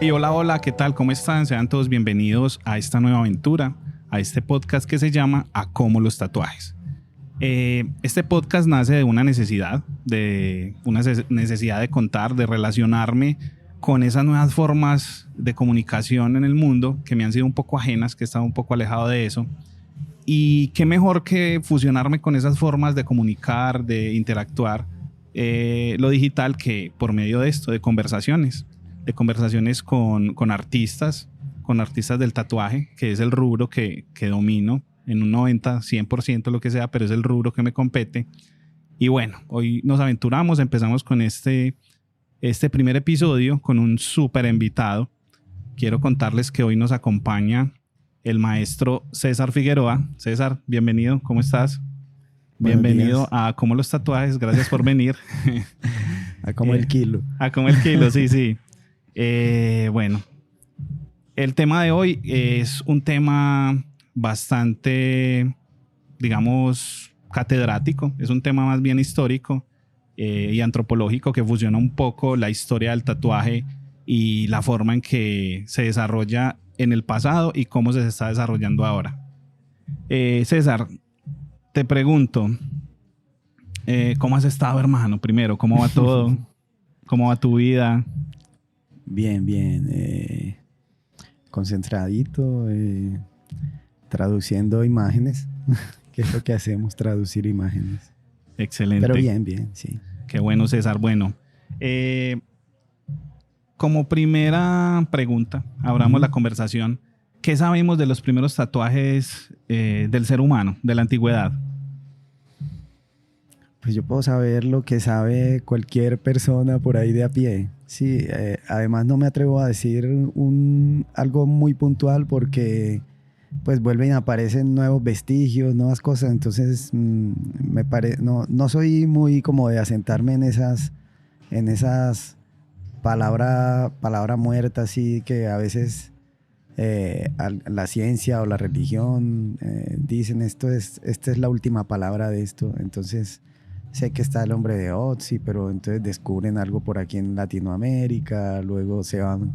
Y hola, hola, ¿qué tal? ¿Cómo están? Sean todos bienvenidos a esta nueva aventura, a este podcast que se llama A Cómo los tatuajes. Este podcast nace de una necesidad de contar, de relacionarme con esas nuevas formas de comunicación en el mundo que me han sido un poco ajenas, que he estado un poco alejado de eso. Y qué mejor que fusionarme con esas formas de comunicar, de interactuar lo digital, que por medio de esto, de conversaciones con artistas del tatuaje, que es el rubro que domino en un 90, 100%, lo que sea, pero es el rubro que me compete. Y bueno, hoy nos aventuramos, empezamos con este primer episodio con un súper invitado. Quiero contarles que hoy nos acompaña el maestro César Figueroa. César, bienvenido, ¿cómo estás? Buenos Bienvenido días. a Cómo los tatuajes, gracias por venir. A como el kilo. A Como el kilo, sí. Bueno, el tema de hoy es un tema bastante, digamos, catedrático. Es un tema más bien histórico y antropológico que fusiona un poco la historia del tatuaje y la forma en que se desarrolla en el pasado y cómo se está desarrollando ahora. César, te pregunto, ¿cómo has estado, hermano? Primero, ¿cómo va todo? ¿Cómo va tu vida? Bien. Concentradito, traduciendo imágenes, que es lo que hacemos, traducir imágenes. Excelente. Pero bien, sí. Qué bueno, César. Bueno, como primera pregunta, abramos la conversación. ¿Qué sabemos de los primeros tatuajes del ser humano, de la antigüedad? Pues yo puedo saber lo que sabe cualquier persona por ahí de a pie. Sí, además no me atrevo a decir algo muy puntual porque pues vuelven y aparecen nuevos vestigios, nuevas cosas. Entonces no soy muy como de asentarme en esas palabra muerta, así que a veces la ciencia o la religión dicen esta es la última palabra de esto. Entonces sé que está el hombre de Otzi, pero entonces descubren algo por aquí en Latinoamérica, luego se van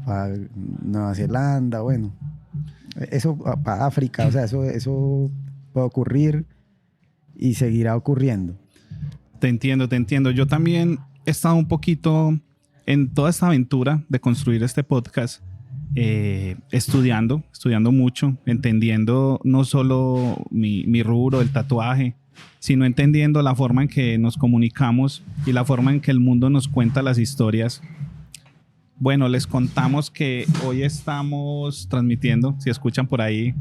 a Nueva Zelanda, bueno, eso para África, o sea, eso puede ocurrir y seguirá ocurriendo. Te entiendo. Yo también he estado un poquito en toda esta aventura de construir este podcast, estudiando mucho, entendiendo no solo mi rubro del tatuaje, sino entendiendo la forma en que nos comunicamos y la forma en que el mundo nos cuenta las historias. Bueno, les contamos que hoy estamos transmitiendo, si escuchan por ahí,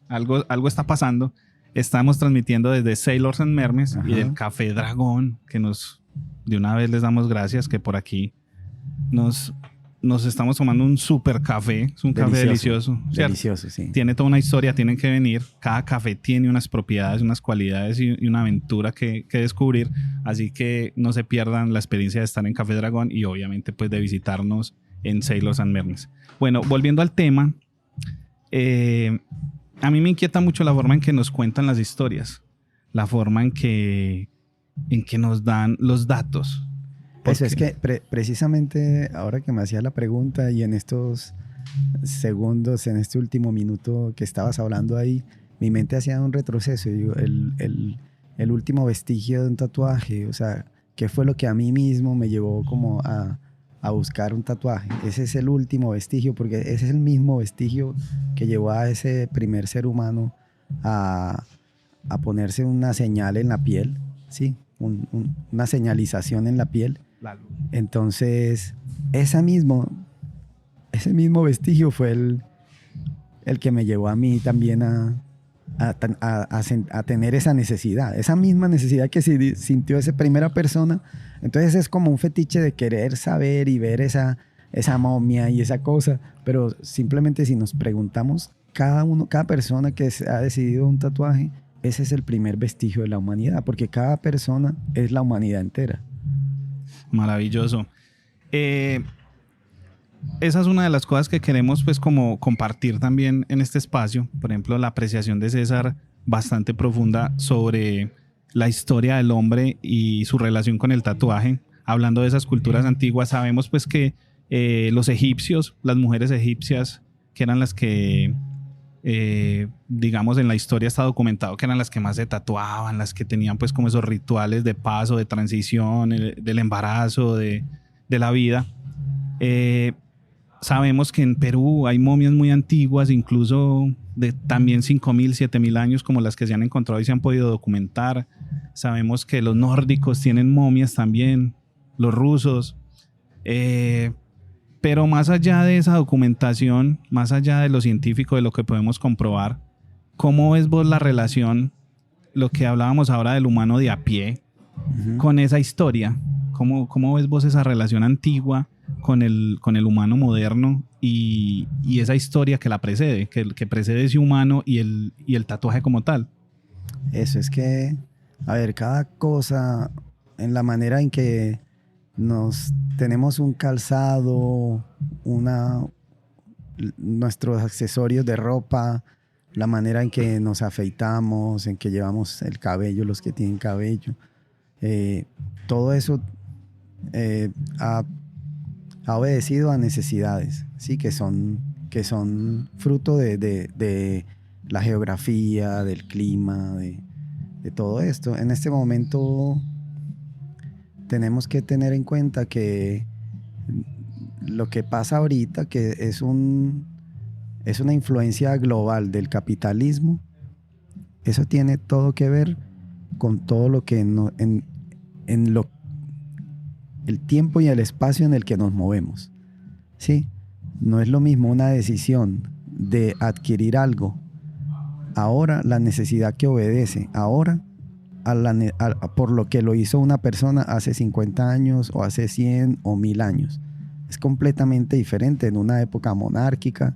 algo está pasando. Estamos transmitiendo desde Sailors and Mermes. Ajá. Y del Café Dragón, que de una vez les damos gracias, que por aquí nos estamos tomando un super café. Es un café delicioso. Delicioso, sí. Tiene toda una historia, tienen que venir. Cada café tiene unas propiedades, unas cualidades y una aventura que descubrir. Así que no se pierdan la experiencia de estar en Café Dragón y obviamente pues de visitarnos en Sailors and Mermes. Bueno, volviendo al tema, a mí me inquieta mucho la forma en que nos cuentan las historias, la forma en que nos dan los datos. Eso es que precisamente ahora que me hacía la pregunta y en estos segundos, en este último minuto que estabas hablando ahí, mi mente hacía un retroceso. Digo, el último vestigio de un tatuaje, o sea, ¿qué fue lo que a mí mismo me llevó como a buscar un tatuaje? Ese es el último vestigio, porque ese es el mismo vestigio que llevó a ese primer ser humano a ponerse una señal en la piel, ¿sí? Una señalización en la piel. Entonces, ese mismo vestigio fue el que me llevó a mí también a tener esa necesidad, esa misma necesidad que sintió esa primera persona. Entonces es como un fetiche de querer saber y ver esa momia y esa cosa, pero simplemente si nos preguntamos, cada persona que ha decidido un tatuaje, ese es el primer vestigio de la humanidad, porque cada persona es la humanidad entera. Maravilloso. Esa es una de las cosas que queremos pues como compartir también en este espacio. Por ejemplo, la apreciación de César bastante profunda sobre la historia del hombre y su relación con el tatuaje. Hablando de esas culturas antiguas, sabemos pues que Los egipcios, las mujeres egipcias, que eran las que, digamos, en la historia está documentado que eran las que más se tatuaban, las que tenían pues como esos rituales de paso, de transición, del embarazo, de la vida. Sabemos que en Perú hay momias muy antiguas, incluso de también 5.000, 7.000 años, como las que se han encontrado y se han podido documentar. Sabemos que los nórdicos tienen momias también, los rusos. Pero más allá de esa documentación, más allá de lo científico, de lo que podemos comprobar, ¿cómo ves vos la relación, lo que hablábamos ahora del humano de a pie, con esa historia? ¿Cómo ves vos esa relación antigua con el humano moderno y esa historia que la precede, que precede ese humano y el tatuaje como tal? Eso es que, a ver, cada cosa, en la manera en que tenemos un calzado, nuestros accesorios de ropa, la manera en que nos afeitamos, en que llevamos el cabello, los que tienen cabello, todo eso ha obedecido a necesidades, ¿sí? que son fruto de la geografía, del clima, de todo esto. En este momento tenemos que tener en cuenta que lo que pasa ahorita, que es una influencia global del capitalismo, eso tiene todo que ver con todo lo que el tiempo y el espacio en el que nos movemos. ¿Sí? No es lo mismo una decisión de adquirir algo ahora, la necesidad que obedece ahora por lo que lo hizo una persona hace 50 años o hace 100 o 1000 años. Es completamente diferente en una época monárquica,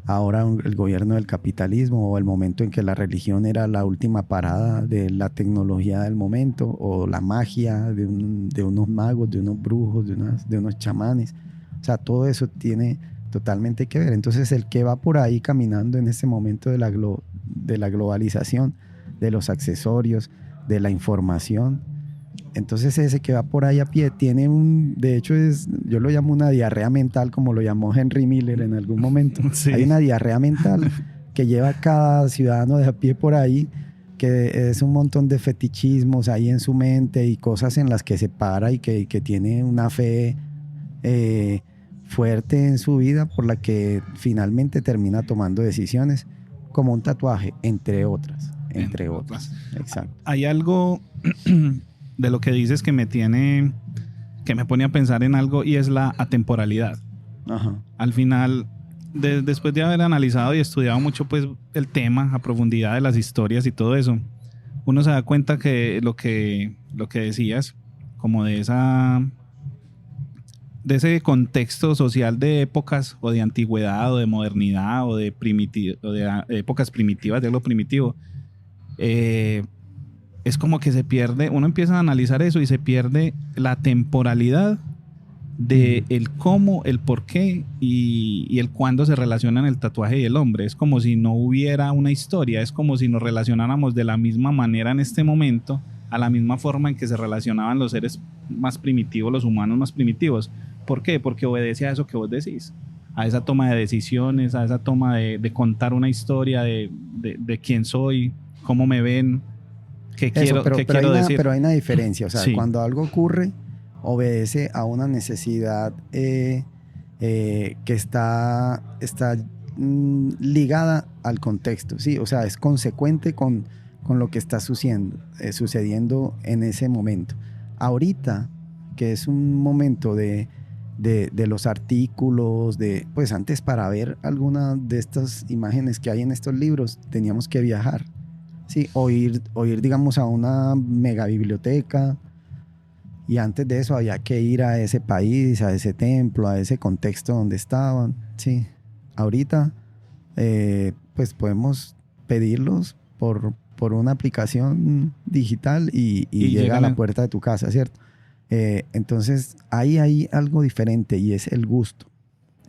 ahora el gobierno del capitalismo, o el momento en que la religión era la última parada de la tecnología del momento, o la magia de unos magos, de unos brujos, de unos chamanes. O sea, todo eso tiene totalmente que ver. Entonces, el que va por ahí caminando en ese momento de la globalización, de los accesorios, de la información, entonces ese que va por ahí a pie tiene de hecho yo lo llamo una diarrea mental, como lo llamó Henry Miller en algún momento. Sí. Hay una diarrea mental que lleva cada ciudadano de a pie por ahí, que es un montón de fetichismos ahí en su mente y cosas en las que se para y que tiene una fe fuerte en su vida, por la que finalmente termina tomando decisiones como un tatuaje, entre otras. Exacto. Hay algo de lo que dices que me pone a pensar en algo, y es la atemporalidad. Ajá. Al final, después de haber analizado y estudiado mucho pues el tema a profundidad de las historias y todo eso, uno se da cuenta que lo que decías, como de ese contexto social de épocas o de antigüedad o de modernidad o de épocas primitivas, de lo primitivo, es como que se pierde, uno empieza a analizar eso y se pierde la temporalidad de el cómo, el por qué y el cuándo se relacionan el tatuaje y el hombre. Es como si no hubiera una historia, es como si nos relacionáramos de la misma manera en este momento, a la misma forma en que se relacionaban los seres más primitivos, los humanos más primitivos. ¿Por qué? Porque obedece a eso que vos decís, a esa toma de decisiones, a esa toma de contar una historia de quién soy, cómo me ven, qué quiero decir. Pero hay una diferencia, o sea, sí. Cuando algo ocurre, obedece a una necesidad que está ligada al contexto, ¿sí? O sea, es consecuente con lo que está sucediendo en ese momento. Ahorita, que es un momento de los artículos, pues antes, para ver alguna de estas imágenes que hay en estos libros, teníamos que viajar. Sí, o ir, digamos, a una mega biblioteca, y antes de eso había que ir a ese país, a ese templo, a ese contexto donde estaban. Sí, ahorita pues podemos pedirlos por una aplicación digital y llega a la puerta de tu casa, ¿cierto? Entonces ahí hay algo diferente, y es el gusto.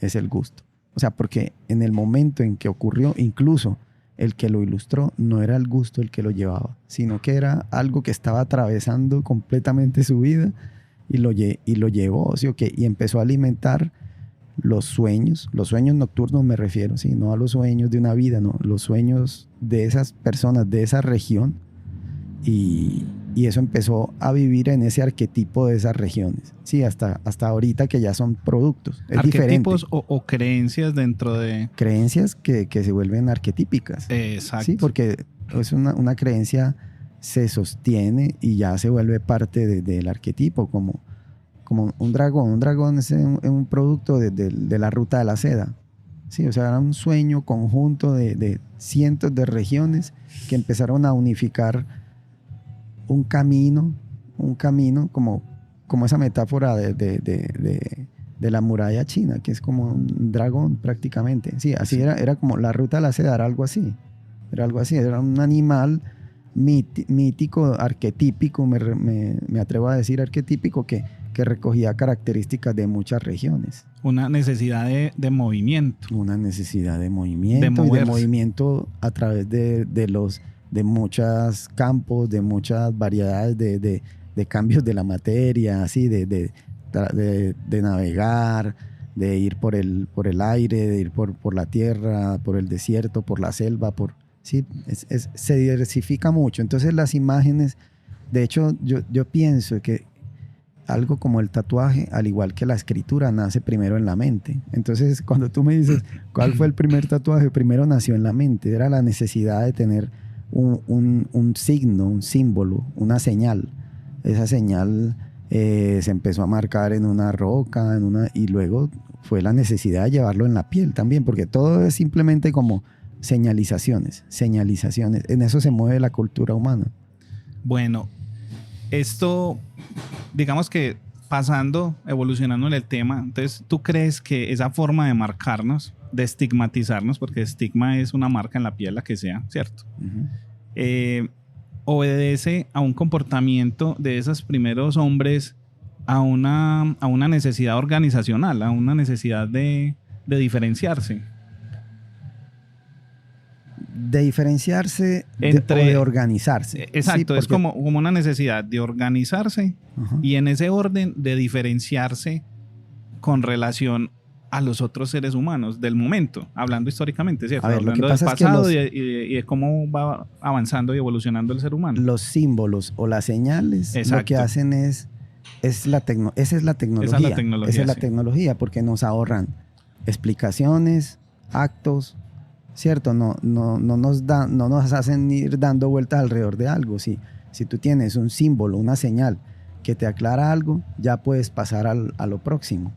O sea, porque en el momento en que ocurrió, incluso el que lo ilustró no era el gusto el que lo llevaba, sino que era algo que estaba atravesando completamente su vida y lo llevó, ¿sí? Okay, y empezó a alimentar los sueños nocturnos me refiero, ¿sí? No a los sueños de una vida, no, los sueños de esas personas, de esa región, y eso empezó a vivir en ese arquetipo de esas regiones, sí, hasta ahorita que ya son productos. Es arquetipos diferente. o creencias dentro de... Creencias que se vuelven arquetípicas. Exacto. Sí, porque es una creencia se sostiene y ya se vuelve parte del arquetipo, como un dragón. Un dragón es un producto de la ruta de la seda. Sí, o sea, era un sueño conjunto de cientos de regiones que empezaron a unificar un camino como esa metáfora de la muralla china, que es como un dragón prácticamente. Sí, así era como la ruta de la seda, era algo así. Era un animal mítico, arquetípico, me atrevo a decir arquetípico, que recogía características de muchas regiones. Una necesidad de movimiento. Una necesidad de movimiento, De y de moverse. movimiento a través de muchos campos, de muchas variedades de cambios de la materia, así, de navegar, de ir por el aire, de ir por la tierra, por el desierto, por la selva, sí, se diversifica mucho. Entonces las imágenes, de hecho, yo pienso que algo como el tatuaje, al igual que la escritura, nace primero en la mente. Entonces, cuando tú me dices, ¿cuál fue el primer tatuaje? Primero nació en la mente. Era la necesidad de tener un signo, un símbolo, una señal. Esa señal se empezó a marcar en una roca, y luego fue la necesidad de llevarlo en la piel también, porque todo es simplemente como señalizaciones. En eso se mueve la cultura humana. Bueno, esto, digamos que evolucionando en el tema, entonces, ¿tú crees que esa forma de marcarnos, de estigmatizarnos, porque estigma es una marca en la piel, la que sea, ¿cierto? Uh-huh. Obedece a un comportamiento de esos primeros hombres, a una necesidad organizacional, a una necesidad de diferenciarse? De diferenciarse o de organizarse. Exacto, sí, es como una necesidad de organizarse, uh-huh, y en ese orden de diferenciarse con relación a los otros seres humanos del momento, hablando históricamente, ¿cierto? Hablando del pasado y de cómo va avanzando y evolucionando el ser humano. Los símbolos o las señales, exacto, lo que hacen esa es la tecnología. Esa es la tecnología, porque nos ahorran explicaciones, actos, ¿cierto? No nos hacen ir dando vueltas alrededor de algo. Si tú tienes un símbolo, una señal que te aclara algo, ya puedes pasar a lo próximo.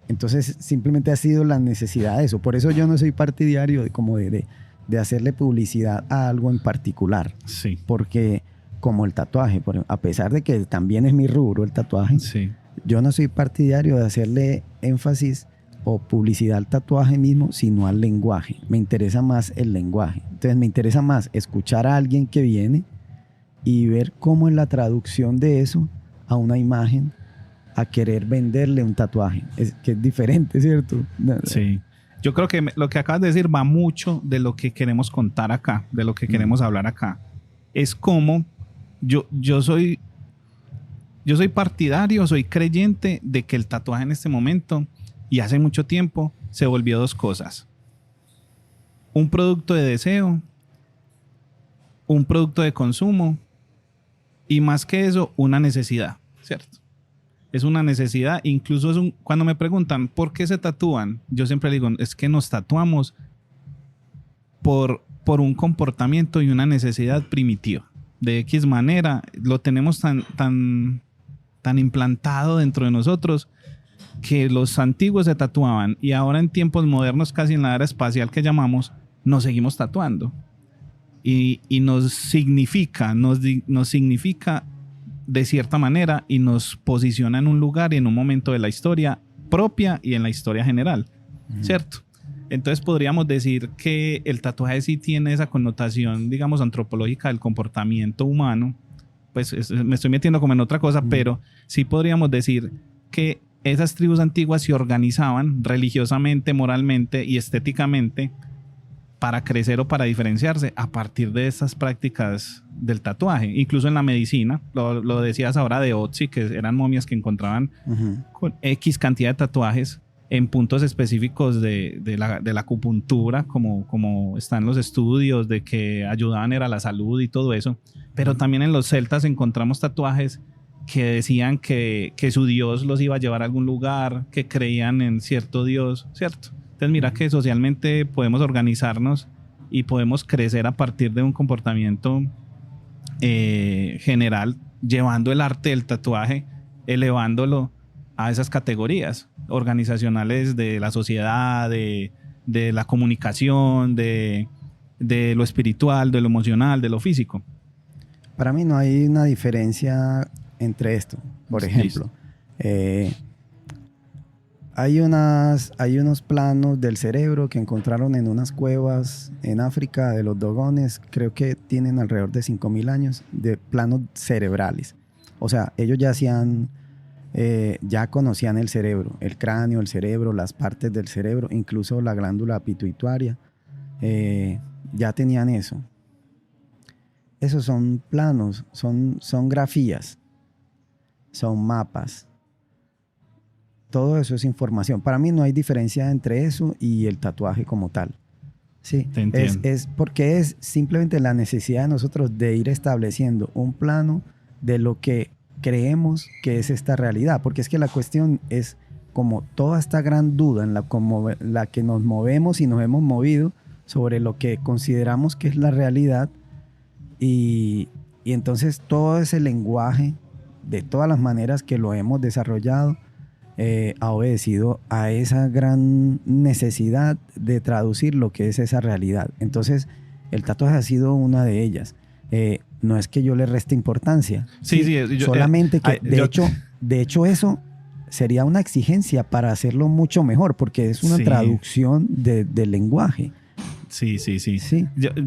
Entonces simplemente ha sido la necesidad de eso. Por eso yo no soy partidario de hacerle publicidad a algo en particular. Sí. Porque como el tatuaje, a pesar de que también es mi rubro el tatuaje, sí, yo no soy partidario de hacerle énfasis o publicidad al tatuaje mismo, sino al lenguaje. Me interesa más el lenguaje. Entonces me interesa más escuchar a alguien que viene y ver cómo es la traducción de eso a una imagen, a querer venderle un tatuaje. Que es diferente, ¿cierto? Sí. Yo creo que lo que acabas de decir va mucho de lo que queremos contar acá, de lo que queremos hablar acá. Es como yo soy partidario, soy creyente de que el tatuaje en este momento y hace mucho tiempo se volvió dos cosas: un producto de deseo, un producto de consumo, y más que eso, una necesidad, ¿cierto? Es una necesidad, incluso cuando me preguntan ¿por qué se tatúan? Yo siempre digo, es que nos tatuamos por un comportamiento y una necesidad primitiva. De X manera, lo tenemos tan implantado dentro de nosotros que los antiguos se tatuaban y ahora en tiempos modernos, casi en la era espacial que llamamos, nos seguimos tatuando. Y nos significa de cierta manera y nos posiciona en un lugar y en un momento de la historia propia y en la historia general, ¿cierto? Entonces podríamos decir que el tatuaje sí tiene esa connotación, digamos, antropológica del comportamiento humano. Pues me estoy metiendo como en otra cosa, pero sí podríamos decir que esas tribus antiguas se organizaban religiosamente, moralmente y estéticamente para crecer o para diferenciarse a partir de estas prácticas del tatuaje. Incluso en la medicina, lo decías ahora de Otzi, que eran momias que encontraban con X cantidad de tatuajes. en puntos específicos de la acupuntura, como están los estudios de que ayudaban era la salud y todo eso, pero también en los celtas encontramos tatuajes que decían que su dios los iba a llevar a algún lugar, que creían en cierto dios, ¿cierto? Entonces mira que socialmente podemos organizarnos y podemos crecer a partir de un comportamiento general, llevando el arte del tatuaje, elevándolo a esas categorías organizacionales de la sociedad, de la comunicación, de lo espiritual, de lo emocional, de lo físico. Para mí no hay una diferencia entre esto. Por ejemplo, hay unos planos del cerebro que encontraron en unas cuevas en África de los Dogones, creo que tienen alrededor de 5.000 años, de planos cerebrales. O sea, ellos ya conocían el cerebro, el cráneo, el cerebro, las partes del cerebro, incluso la glándula pituitaria, ya tenían eso. Esos son planos, son grafías, son mapas. Todo eso es información. Para mí no hay diferencia entre eso y el tatuaje como tal. Sí, es porque es simplemente la necesidad de nosotros de ir estableciendo un plano de lo que creemos que es esta realidad. Porque es que la cuestión es como toda esta gran duda en la que nos movemos y nos hemos movido sobre lo que consideramos que es la realidad. Y entonces todo ese lenguaje, de todas las maneras que lo hemos desarrollado, ha obedecido a esa gran necesidad de traducir lo que es esa realidad. Entonces, el tatuaje ha sido una de ellas. No es que yo le reste importancia. Sí, solamente que, de hecho, eso sería una exigencia para hacerlo mucho mejor, porque es una traducción del lenguaje. Sí.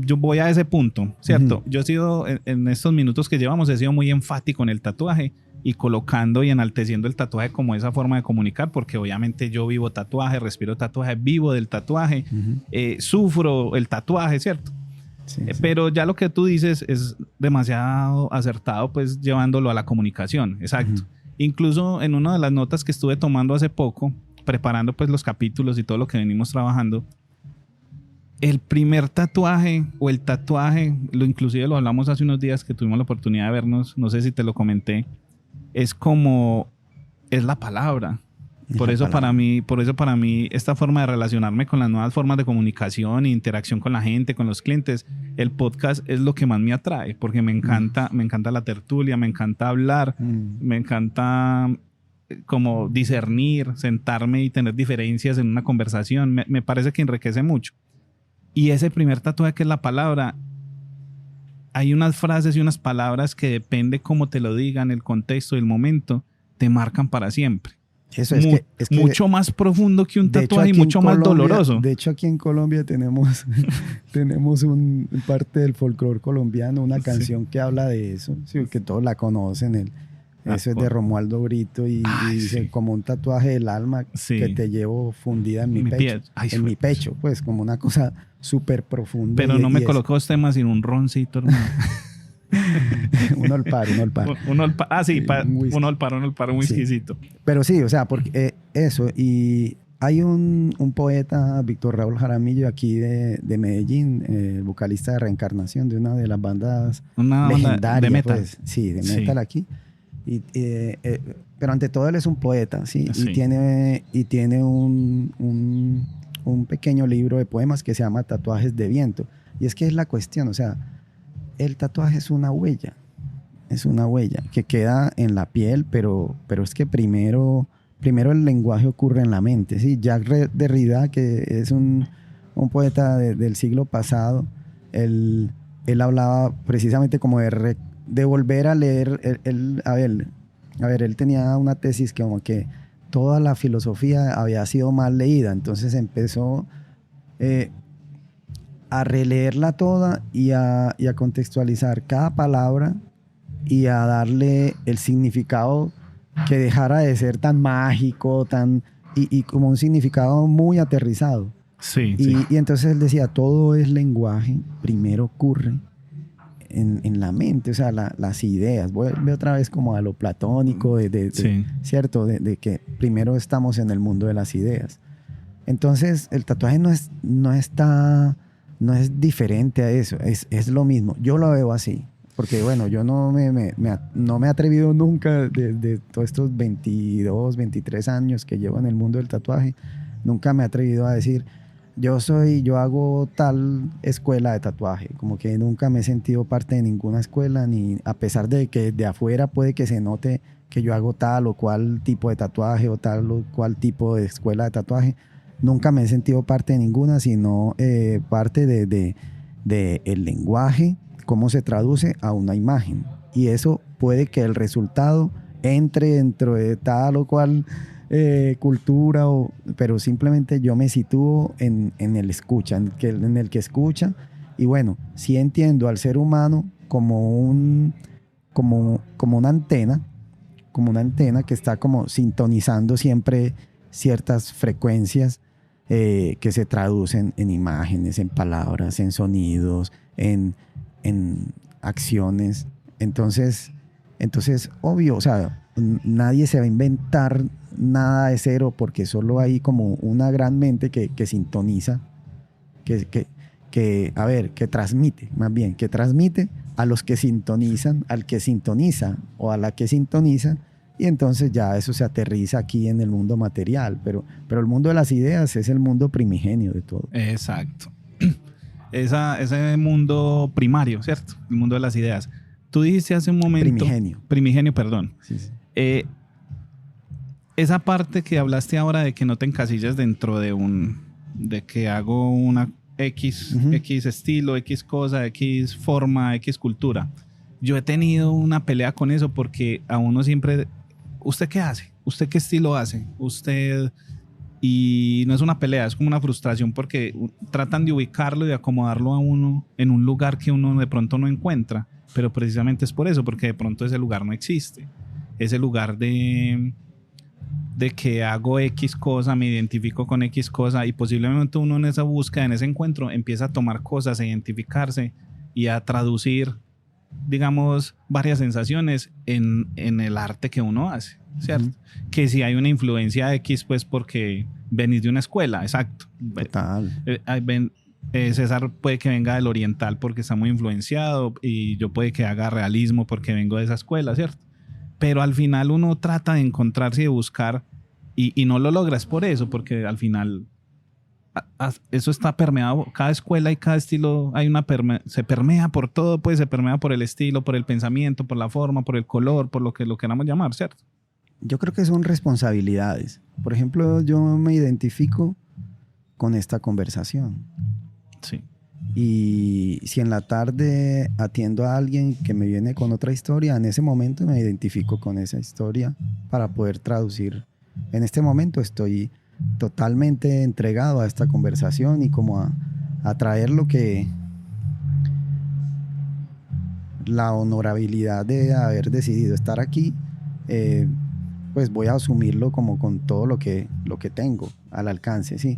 Yo voy a ese punto, ¿cierto? Yo he sido, en estos minutos que llevamos, he sido muy enfático en el tatuaje y colocando y enalteciendo el tatuaje como esa forma de comunicar, porque obviamente yo vivo tatuaje, respiro tatuaje, vivo del tatuaje, sufro el tatuaje, ¿cierto? Sí. Pero ya lo que tú dices es demasiado acertado, pues llevándolo a la comunicación, exacto. Incluso en una de las notas que estuve tomando hace poco, preparando pues los capítulos y todo lo que venimos trabajando, el primer tatuaje o el tatuaje, inclusive lo hablamos hace unos días que tuvimos la oportunidad de vernos, no sé si te lo comenté, es la palabra. Por eso para mí esta forma de relacionarme con las nuevas formas de comunicación e interacción con la gente, con los clientes, el podcast es lo que más me atrae, porque me encanta la tertulia, me encanta hablar, me encanta como discernir, sentarme y tener diferencias en una conversación. Me parece que enriquece mucho. Y ese primer tatuaje que es la palabra, hay unas frases y unas palabras que depende cómo te lo digan, el contexto y el momento, te marcan para siempre. Eso es que mucho más profundo que un tatuaje y mucho más doloroso. De hecho, aquí en Colombia tenemos parte del folclore colombiano, una canción que habla de eso, sí, que todos la conocen. Eso es de Romualdo Brito y dice como un tatuaje del alma que te llevo fundida en mi pecho. En mi pecho, pues como una cosa súper profunda. Pero no me colocó temas sin un roncito, hermano. un olpar. Un olpar muy exquisito. Pero sí, o sea, porque eso. Y hay un poeta, Víctor Raúl Jaramillo, aquí de Medellín, vocalista de Reencarnación, de una de las bandas legendarias. De metal. Pues, sí, de metal aquí. Pero ante todo él es un poeta, ¿sí? Y tiene un pequeño libro de poemas que se llama Tatuajes de Viento. Y es que es la cuestión, o sea, el tatuaje es una huella que queda en la piel, pero es que primero el lenguaje ocurre en la mente, ¿sí? Jacques Derrida, que es un poeta del siglo pasado, él hablaba precisamente como de volver a leer. Él tenía una tesis que como que toda la filosofía había sido mal leída, entonces empezó a releerla toda y a contextualizar cada palabra y a darle el significado que dejara de ser tan mágico, y como un significado muy aterrizado. Sí. Y entonces él decía, todo es lenguaje, primero ocurre en la mente, o sea, las ideas. Voy otra vez como a lo platónico, Sí. ¿cierto? De que primero estamos en el mundo de las ideas. Entonces, el tatuaje no es diferente a eso, es lo mismo. Yo lo veo así, porque bueno, yo no me he atrevido nunca de todos estos 22, 23 años que llevo en el mundo del tatuaje, nunca me he atrevido a decir, yo hago tal escuela de tatuaje, como que nunca me he sentido parte de ninguna escuela, ni a pesar de que de afuera puede que se note que yo hago tal o cual tipo de tatuaje o tal o cual tipo de escuela de tatuaje. Nunca me he sentido parte de ninguna, sino parte de el lenguaje, cómo se traduce a una imagen. Y eso puede que el resultado entre dentro de tal o cual cultura, pero simplemente yo me sitúo en el escucha, en el que escucha. Y bueno, sí entiendo al ser humano como una antena, que está como sintonizando siempre ciertas frecuencias que se traducen en imágenes, en palabras, en sonidos, en acciones. Entonces, obvio, o sea, nadie se va a inventar nada de cero porque solo hay como una gran mente que sintoniza, que transmite, más bien, que transmite a los que sintonizan, al que sintoniza o a la que sintoniza. Y entonces ya eso se aterriza aquí en el mundo material, pero el mundo de las ideas es el mundo primigenio de todo. Exacto. Ese mundo primario, ¿cierto? El mundo de las ideas. Tú dijiste hace un momento... Primigenio, perdón. Sí, sí. Esa parte que hablaste ahora de que no te encasillas dentro de que hago una X estilo, X cosa, X forma, X cultura. Yo he tenido una pelea con eso porque a uno siempre... ¿Usted qué hace? ¿Usted qué estilo hace? Usted... Y no es una pelea, es como una frustración porque tratan de ubicarlo y de acomodarlo a uno en un lugar que uno de pronto no encuentra, pero precisamente es por eso, porque de pronto ese lugar no existe. Ese lugar de que hago X cosa, me identifico con X cosa y posiblemente uno en esa búsqueda, en ese encuentro, empieza a tomar cosas, a identificarse y a traducir, digamos, varias sensaciones en el arte que uno hace, ¿cierto? Uh-huh. Que si hay una influencia X, pues porque venís de una escuela, exacto. Total. César puede que venga del oriental porque está muy influenciado y yo puede que haga realismo porque vengo de esa escuela, ¿cierto? Pero al final uno trata de encontrarse y de buscar y no lo logras por eso, porque al final eso está permeado, cada escuela y cada estilo se permea por todo, pues se permea por el estilo, por el pensamiento, por la forma, por el color, por lo que lo queramos llamar, ¿cierto? Yo creo que son responsabilidades. Por ejemplo, yo me identifico con esta conversación. Sí. Y si en la tarde atiendo a alguien que me viene con otra historia, en ese momento me identifico con esa historia para poder traducir. En este momento estoy totalmente entregado a esta conversación y como a traer lo que... la honorabilidad de haber decidido estar aquí, pues voy a asumirlo como con todo lo que tengo al alcance, ¿sí?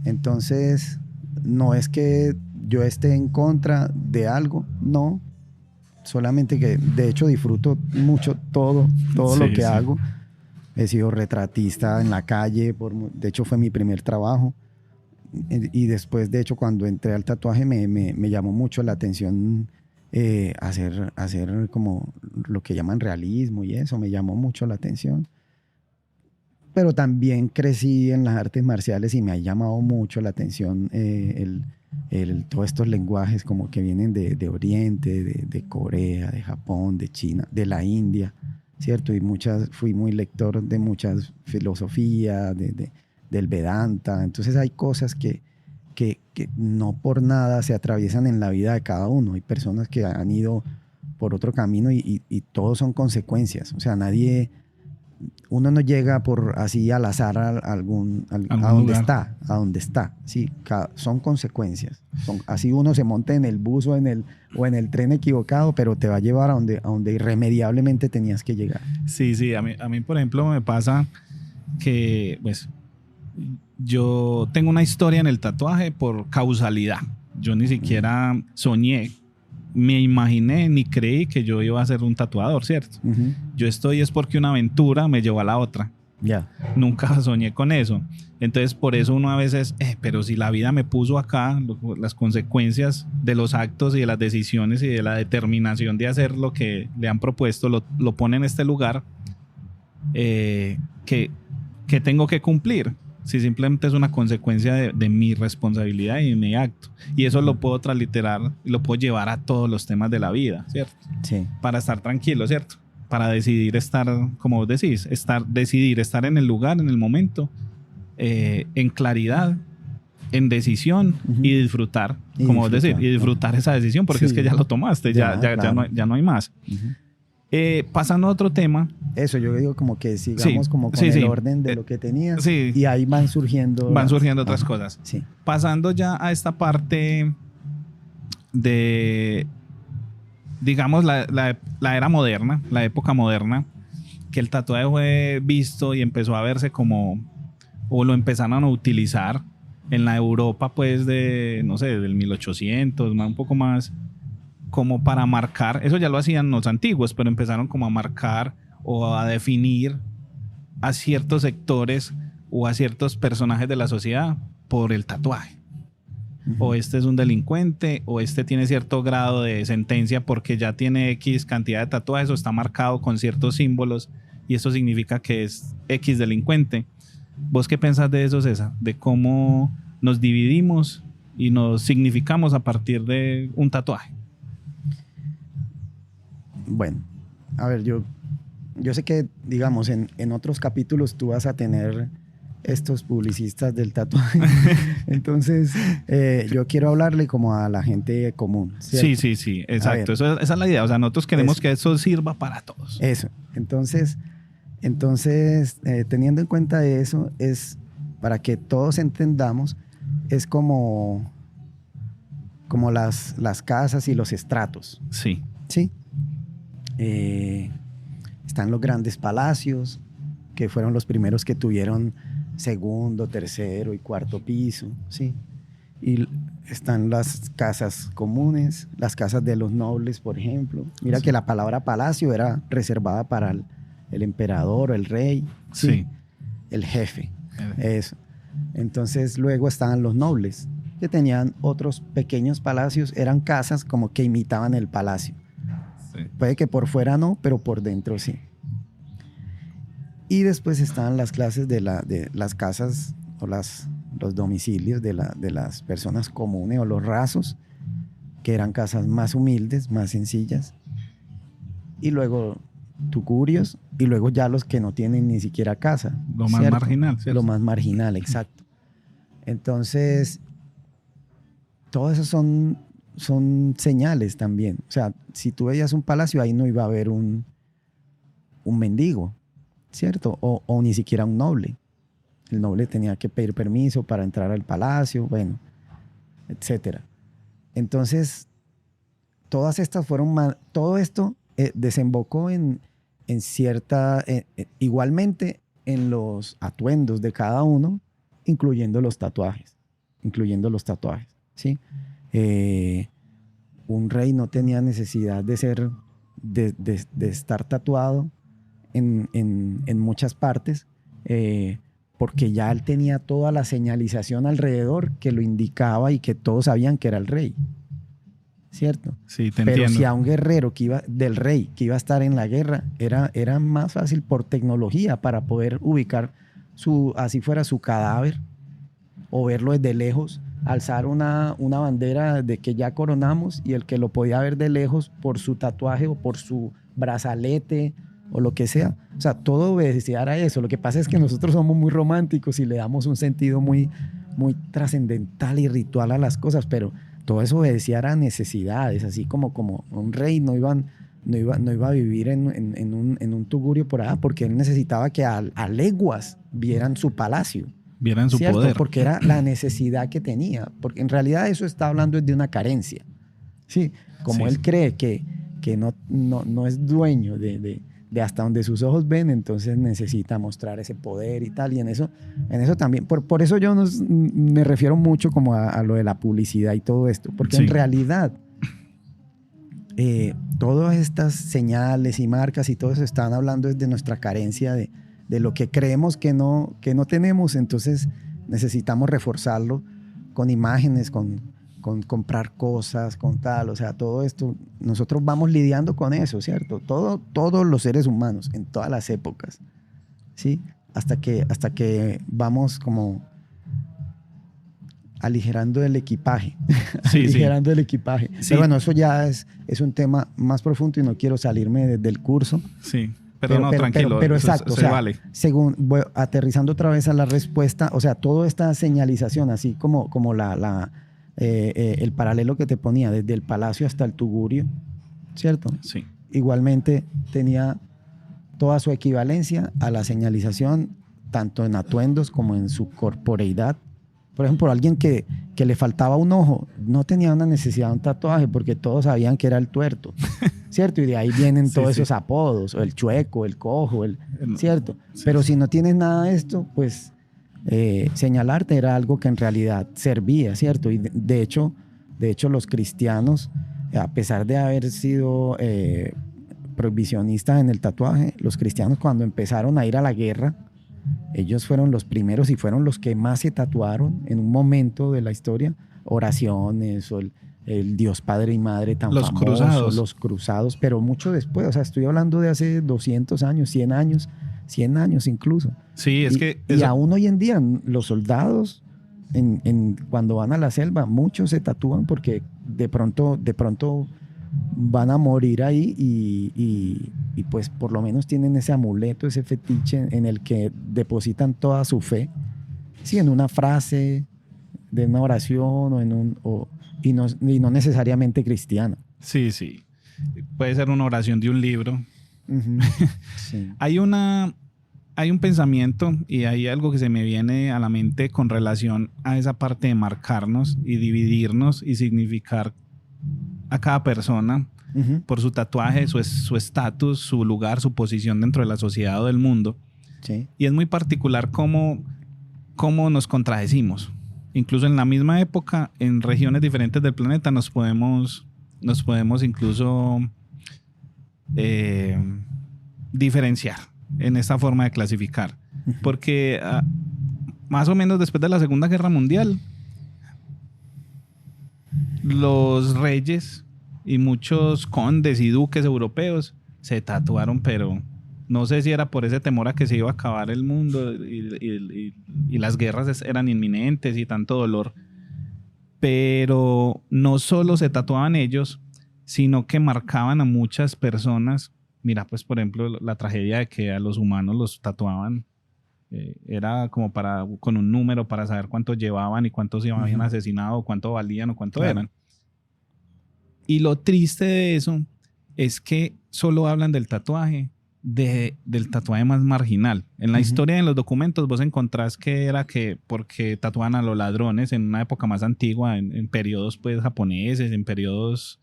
Entonces, no es que yo esté en contra de algo, no. Solamente que, de hecho, disfruto mucho todo lo que hago. He sido retratista en la calle, de hecho fue mi primer trabajo. Y después, de hecho, cuando entré al tatuaje me llamó mucho la atención hacer como lo que llaman realismo y eso, me llamó mucho la atención. Pero también crecí en las artes marciales y me ha llamado mucho la atención todos estos lenguajes como que vienen de Oriente, de Corea, de Japón, de China, de la India, ¿cierto? Y fui muy lector de muchas filosofías, del Vedanta. Entonces hay cosas que no por nada se atraviesan en la vida de cada uno. Hay personas que han ido por otro camino y todos son consecuencias. O sea, uno no llega por así al azar a donde está. Sí, son consecuencias. Así uno se monte en el bus o en el tren equivocado, pero te va a llevar a donde irremediablemente tenías que llegar. Sí. A mí, por ejemplo, me pasa que, pues, yo tengo una historia en el tatuaje por causalidad. Yo ni siquiera soñé me imaginé ni creí que yo iba a ser un tatuador, ¿cierto? Yo estoy es porque una aventura me llevó a la otra. Ya. Nunca soñé con eso. Entonces, por eso uno a veces, pero si la vida me puso acá, las consecuencias de los actos y de las decisiones y de la determinación de hacer lo que le han propuesto, lo pone en este lugar, que tengo que cumplir. Si simplemente es una consecuencia de mi responsabilidad y de mi acto. Y eso lo puedo transliterar y lo puedo llevar a todos los temas de la vida, ¿cierto? Sí. Para estar tranquilo, ¿cierto? Para decidir estar, como vos decís, decidir estar en el lugar, en el momento, en claridad, en decisión y disfrutar, como vos decís, y disfrutar esa decisión, porque es que ya lo tomaste, ya no hay más. Pasando a otro tema. Eso, yo digo como que sigamos como con el orden de lo que tenías y ahí van surgiendo otras cosas. Sí. Pasando ya a esta parte de, digamos, la era moderna, la época moderna, que el tatuaje fue visto y empezó a verse como, o lo empezaron a utilizar en la Europa, pues, no sé, del 1800, un poco más, como para marcar, eso ya lo hacían los antiguos, pero empezaron como a marcar o a definir a ciertos sectores o a ciertos personajes de la sociedad por el tatuaje. O este es un delincuente, o este tiene cierto grado de sentencia porque ya tiene X cantidad de tatuajes o está marcado con ciertos símbolos y eso significa que es X delincuente. ¿Vos qué pensás de eso, César? De cómo nos dividimos y nos significamos a partir de un tatuaje. Bueno, a ver, yo sé que, digamos, en otros capítulos tú vas a tener estos publicistas del tatuaje. Entonces, yo quiero hablarle como a la gente común, ¿cierto? Sí, exacto. Esa es la idea. O sea, nosotros queremos que eso sirva para todos. Eso. Entonces teniendo en cuenta eso, es para que todos entendamos, es como las casas y los estratos. Sí. ¿Sí? Están los grandes palacios, que fueron los primeros que tuvieron segundo, tercero y cuarto piso, ¿sí? Y están las casas comunes, las casas de los nobles, por ejemplo. Mira que la palabra palacio era reservada para el emperador, el rey, ¿sí? El jefe, eso. Entonces luego estaban los nobles, que tenían otros pequeños palacios, eran casas como que imitaban el palacio. Puede que por fuera no, pero por dentro sí. Y después estaban las clases de las casas o los domicilios de las personas comunes o los rasos, que eran casas más humildes, más sencillas. Y luego tugurios, y luego ya los que no tienen ni siquiera casa. Lo más marginal, ¿cierto? Lo más marginal, exacto. Entonces, todo eso son señales también. O sea, si tú veías un palacio, ahí no iba a haber un mendigo, ¿cierto? O ni siquiera un noble. El noble tenía que pedir permiso para entrar al palacio, bueno, etcétera. Entonces, todas estas todo esto desembocó en cierta, igualmente en los atuendos de cada uno, incluyendo los tatuajes, ¿sí? Un rey no tenía necesidad de estar tatuado en muchas partes, porque ya él tenía toda la señalización alrededor que lo indicaba y que todos sabían que era el rey, ¿cierto? Sí, te Pero entiendo. si a un guerrero del rey que iba a estar en la guerra, era más fácil por tecnología para poder ubicar así fuera su cadáver o verlo desde lejos, alzar una bandera de que ya coronamos, y el que lo podía ver de lejos por su tatuaje o por su brazalete o lo que sea. O sea, todo obedecía a eso. Lo que pasa es que nosotros somos muy románticos y le damos un sentido muy, muy trascendental y ritual a las cosas, pero todo eso obedecía a necesidades, así como un rey no iba a vivir en un tugurio por allá, porque él necesitaba que a leguas vieran su palacio. Vieran su poder. Porque era la necesidad que tenía. Porque en realidad eso está hablando de una carencia. Sí, como él cree que no es dueño de hasta donde sus ojos ven, entonces necesita mostrar ese poder y tal. Y en eso también, por eso yo me refiero mucho como a lo de la publicidad y todo esto. Porque en realidad todas estas señales y marcas y todo eso están hablando desde nuestra carencia de lo que creemos que no tenemos. Entonces necesitamos reforzarlo con imágenes, con comprar cosas, con tal. O sea, todo esto, nosotros vamos lidiando con eso, ¿cierto? Todos los seres humanos, en todas las épocas, ¿sí? Hasta que vamos como aligerando el equipaje. Sí, aligerando el equipaje. Sí. Pero bueno, eso ya es un tema más profundo y no quiero salirme del curso. Sí, pero no, tranquilo. Pero exacto, eso o sea, vale. Aterrizando otra vez a la respuesta, o sea, toda esta señalización, así como el paralelo que te ponía desde el palacio hasta el tugurio, ¿cierto? Sí. Igualmente tenía toda su equivalencia a la señalización, tanto en atuendos como en su corporeidad. Por ejemplo, alguien que le faltaba un ojo no tenía una necesidad de un tatuaje porque todos sabían que era el tuerto, ¿cierto? Y de ahí vienen todos esos apodos, o el chueco, el cojo, ¿cierto? Pero si no tienes nada de esto, pues señalarte era algo que en realidad servía, ¿cierto? Y de hecho los cristianos, a pesar de haber sido prohibicionistas en el tatuaje, los cristianos cuando empezaron a ir a la guerra, ellos fueron los primeros y fueron los que más se tatuaron en un momento de la historia, oraciones o el Dios Padre y Madre tan famoso, los cruzados, pero mucho después, o sea, estoy hablando de hace 200 años, 100 años incluso. Sí, es que... Y aún hoy en día los soldados, cuando van a la selva, muchos se tatúan porque de pronto van a morir ahí y pues por lo menos tienen ese amuleto, ese fetiche en el que depositan toda su fe, sí, en una frase de una oración y no necesariamente cristiana. Sí. Puede ser una oración de un libro. Uh-huh. Sí. Hay un pensamiento y hay algo que se me viene a la mente con relación a esa parte de marcarnos y dividirnos y significar a cada persona uh-huh. por su tatuaje, su estatus, su lugar, su posición dentro de la sociedad o del mundo. Sí. Y es muy particular cómo nos contradecimos. Incluso en la misma época, en regiones diferentes del planeta, nos podemos incluso diferenciar en esta forma de clasificar. Uh-huh. Porque más o menos después de la Segunda Guerra Mundial, los reyes y muchos condes y duques europeos se tatuaron, pero no sé si era por ese temor a que se iba a acabar el mundo y las guerras eran inminentes y tanto dolor, pero no solo se tatuaban ellos, sino que marcaban a muchas personas. Mira, pues por ejemplo, la tragedia de que a los humanos los tatuaban era como con un número para saber cuántos llevaban y cuántos se habían uh-huh. asesinado, o cuánto valían o cuánto eran. Y lo triste de eso es que solo hablan del tatuaje, del tatuaje más marginal. En la uh-huh. historia, en los documentos, vos encontrás que era porque tatuaban a los ladrones en una época más antigua, en periodos pues japoneses, en periodos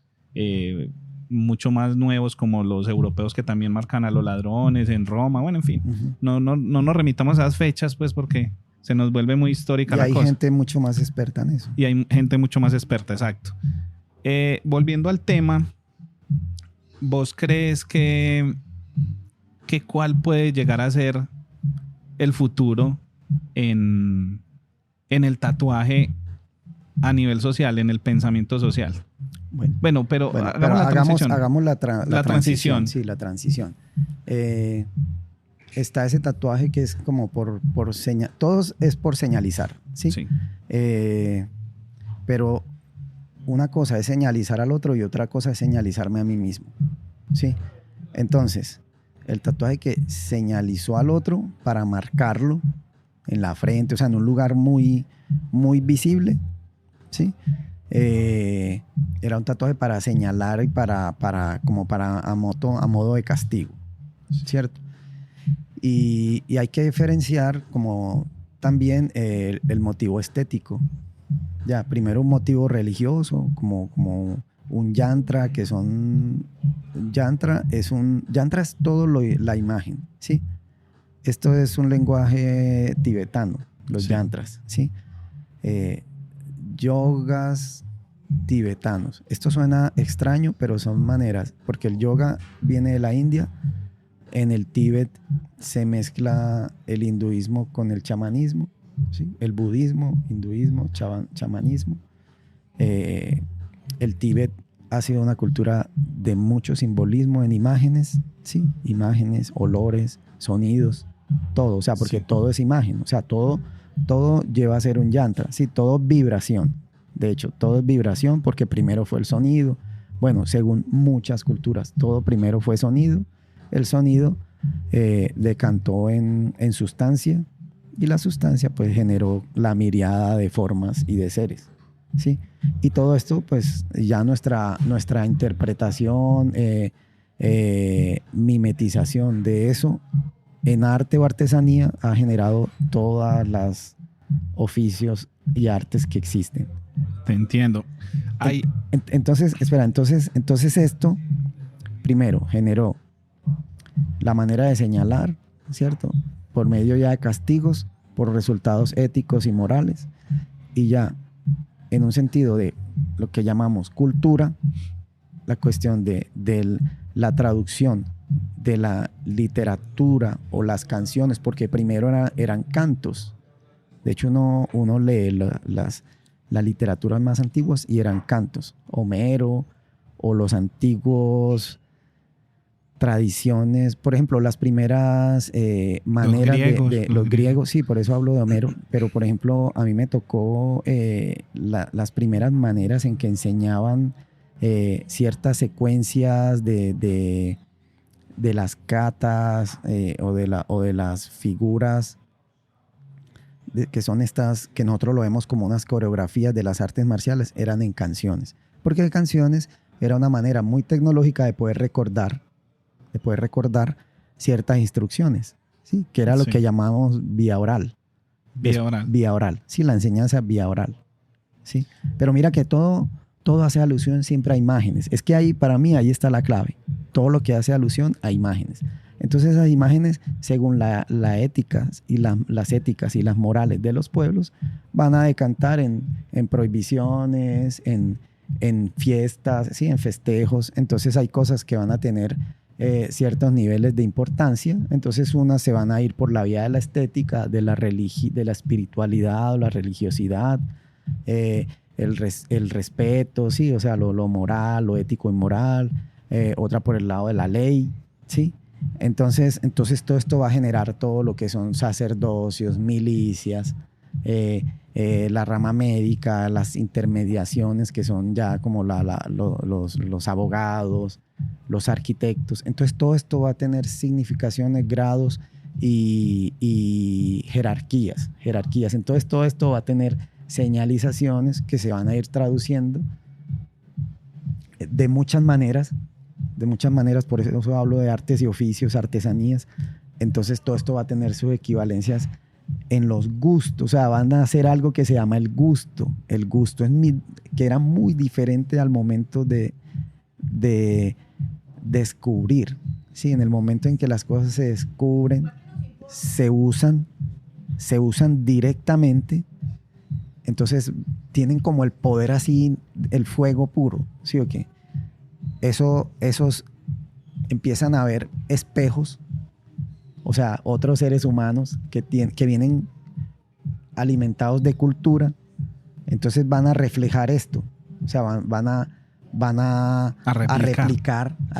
mucho más nuevos como los europeos que también marcan a los ladrones en Roma, bueno, en fin. Uh-huh. No nos remitamos a esas fechas pues porque se nos vuelve muy histórica la cosa. Y hay gente mucho más experta en eso. Y hay gente mucho más experta, exacto. Volviendo al tema, ¿vos crees que cuál puede llegar a ser el futuro en el tatuaje a nivel social, en el pensamiento social? Bueno, pero hagamos la transición. Sí, la transición. Está ese tatuaje que es como por señal, todos es por señalizar, ¿sí? Sí. Pero una cosa es señalizar al otro y otra cosa es señalizarme a mí mismo, ¿sí? Entonces, el tatuaje que señalizó al otro para marcarlo en la frente, o sea, en un lugar muy, muy visible, ¿sí? Era un tatuaje para señalar y para a modo de castigo, ¿cierto? Y hay que diferenciar como también el motivo estético. Ya, primero un motivo religioso, como un yantra, que son... Yantra es todo la imagen, ¿sí? Esto es un lenguaje tibetano, los yantras, ¿sí? Yogas, tibetanos. Esto suena extraño, pero son maneras, porque el yoga viene de la India. En el Tíbet se mezcla el hinduismo con el chamanismo, ¿sí? El budismo, hinduismo, chamanismo. El Tíbet ha sido una cultura de mucho simbolismo en imágenes, ¿sí? Imágenes, olores, sonidos, todo. O sea, porque Sí. todo es imagen. O sea, todo lleva a ser un yantra, ¿sí? Todo vibración. De hecho, todo es vibración porque primero fue el sonido. Bueno, según muchas culturas, todo primero fue sonido. El sonido decantó en sustancia y la sustancia pues generó la miriada de formas y de seres, ¿sí? Y todo esto pues ya nuestra interpretación, mimetización de eso en arte o artesanía ha generado todas las oficios y artes que existen. Te entiendo. Hay, Entonces, espera, entonces esto primero generó la manera de señalar, ¿cierto? Por medio ya de castigos, por resultados éticos y morales, y ya en un sentido de lo que llamamos cultura, la cuestión de la traducción de la literatura o las canciones, porque primero eran cantos. De hecho, uno lee las literaturas más antiguas y eran cantos. Homero o los antiguos tradiciones, por ejemplo, las primeras maneras los griegos, sí, por eso hablo de Homero, pero por ejemplo, a mí me tocó las primeras maneras en que enseñaban ciertas secuencias de las catas o de las figuras que son estas, que nosotros lo vemos como unas coreografías de las artes marciales, eran en canciones. Porque canciones era una manera muy tecnológica de poder recordar ciertas instrucciones, ¿sí? Que era lo que llamamos vía oral. Vía oral, sí, la enseñanza vía oral, ¿sí? Pero mira que todo hace alusión siempre a imágenes. Es que ahí, para mí, ahí está la clave. Todo lo que hace alusión a imágenes. Entonces esas imágenes, según la ética y las éticas y las morales de los pueblos, van a decantar en prohibiciones, en fiestas, ¿sí? En festejos. Entonces hay cosas que van a tener ciertos niveles de importancia. Entonces unas se van a ir por la vía de la estética, de la espiritualidad o la religiosidad, el respeto, ¿sí? O sea, lo moral, lo ético y moral. Otra por el lado de la ley, ¿sí? Entonces todo esto va a generar todo lo que son sacerdocios, milicias, la rama médica, las intermediaciones que son ya como los abogados, los arquitectos. Entonces todo esto va a tener significaciones, grados y jerarquías. Entonces todo esto va a tener señalizaciones que se van a ir traduciendo de muchas maneras, por eso hablo de artes y oficios, artesanías. Entonces todo esto va a tener sus equivalencias en los gustos, o sea, van a hacer algo que se llama el gusto. El gusto que era muy diferente al momento de descubrir, ¿sí? En el momento en que las cosas se descubren, se usan directamente, entonces tienen como el poder así, el fuego puro, ¿sí o qué? Esos empiezan a ver espejos, o sea, otros seres humanos que vienen alimentados de cultura, entonces van a reflejar esto, o sea, van a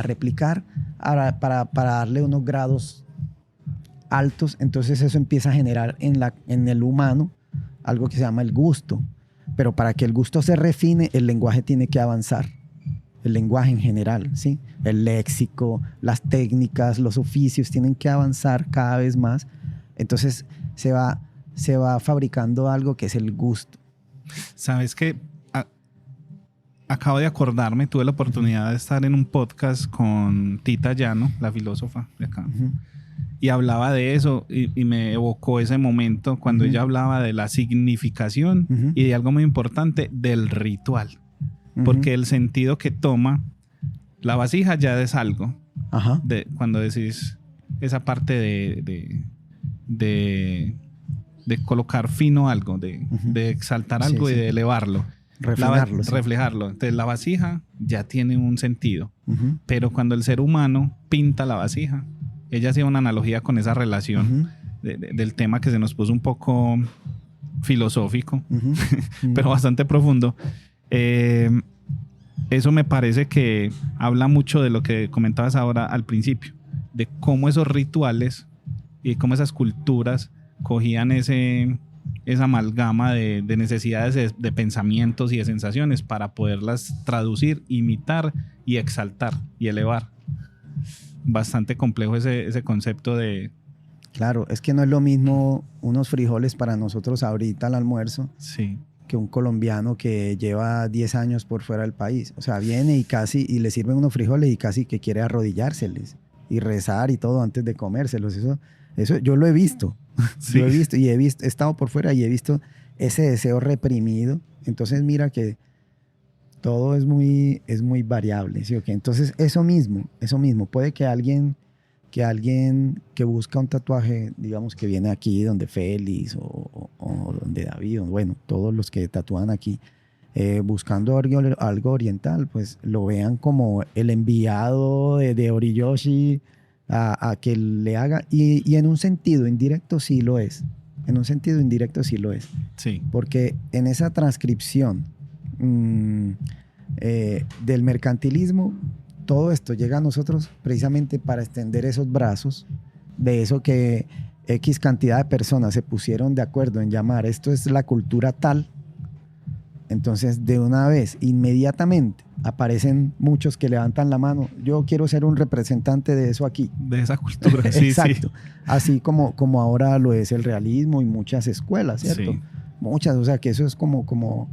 replicar para darle unos grados altos. Entonces eso empieza a generar en el humano algo que se llama el gusto, pero para que el gusto se refine, el lenguaje tiene que avanzar. El lenguaje en general, ¿sí? El léxico, las técnicas, los oficios tienen que avanzar cada vez más. Entonces se va fabricando algo que es el gusto. ¿Sabes qué? Acabo de acordarme, tuve la oportunidad de estar en un podcast con Tita Llano, la filósofa de acá, y hablaba de eso y me evocó ese momento cuando ella hablaba de la significación y de algo muy importante, del ritual. Porque el sentido que toma la vasija ya es algo. Ajá. Cuando decís esa parte de colocar fino algo, de exaltar algo y de elevarlo. Reflejarlo. Sí. Reflejarlo. Entonces la vasija ya tiene un sentido. Uh-huh. Pero cuando el ser humano pinta la vasija, ella hacía una analogía con esa relación del tema que se nos puso un poco filosófico, pero bastante profundo. Eso me parece que habla mucho de lo que comentabas ahora al principio, de cómo esos rituales y cómo esas culturas cogían esa amalgama de necesidades de pensamientos y de sensaciones para poderlas traducir, imitar y exaltar y elevar. Bastante complejo ese concepto de... Claro, es que no es lo mismo unos frijoles para nosotros ahorita al almuerzo Sí. que un colombiano que lleva 10 años por fuera del país. O sea, viene y le sirven unos frijoles y casi que quiere arrodillárseles y rezar y todo antes de comérselos. Eso yo lo he visto. Sí. Lo he visto y he estado por fuera y he visto ese deseo reprimido. Entonces mira que todo es muy variable, ¿sí? Okay. Entonces eso mismo. Puede que alguien que busca un tatuaje, digamos que viene aquí donde Félix o donde David, bueno, todos los que tatúan aquí, buscando algo oriental, pues lo vean como el enviado de Oriyoshi a que le haga, y en un sentido indirecto sí lo es. Sí. Porque en esa transcripción del mercantilismo, todo esto llega a nosotros precisamente para extender esos brazos de eso que X cantidad de personas se pusieron de acuerdo en llamar esto es la cultura tal. Entonces, de una vez, inmediatamente, aparecen muchos que levantan la mano. Yo quiero ser un representante de eso aquí. De esa cultura, sí. Exacto. Sí. Así como ahora lo es el realismo y muchas escuelas, ¿cierto? Sí. Muchas, o sea, que eso es como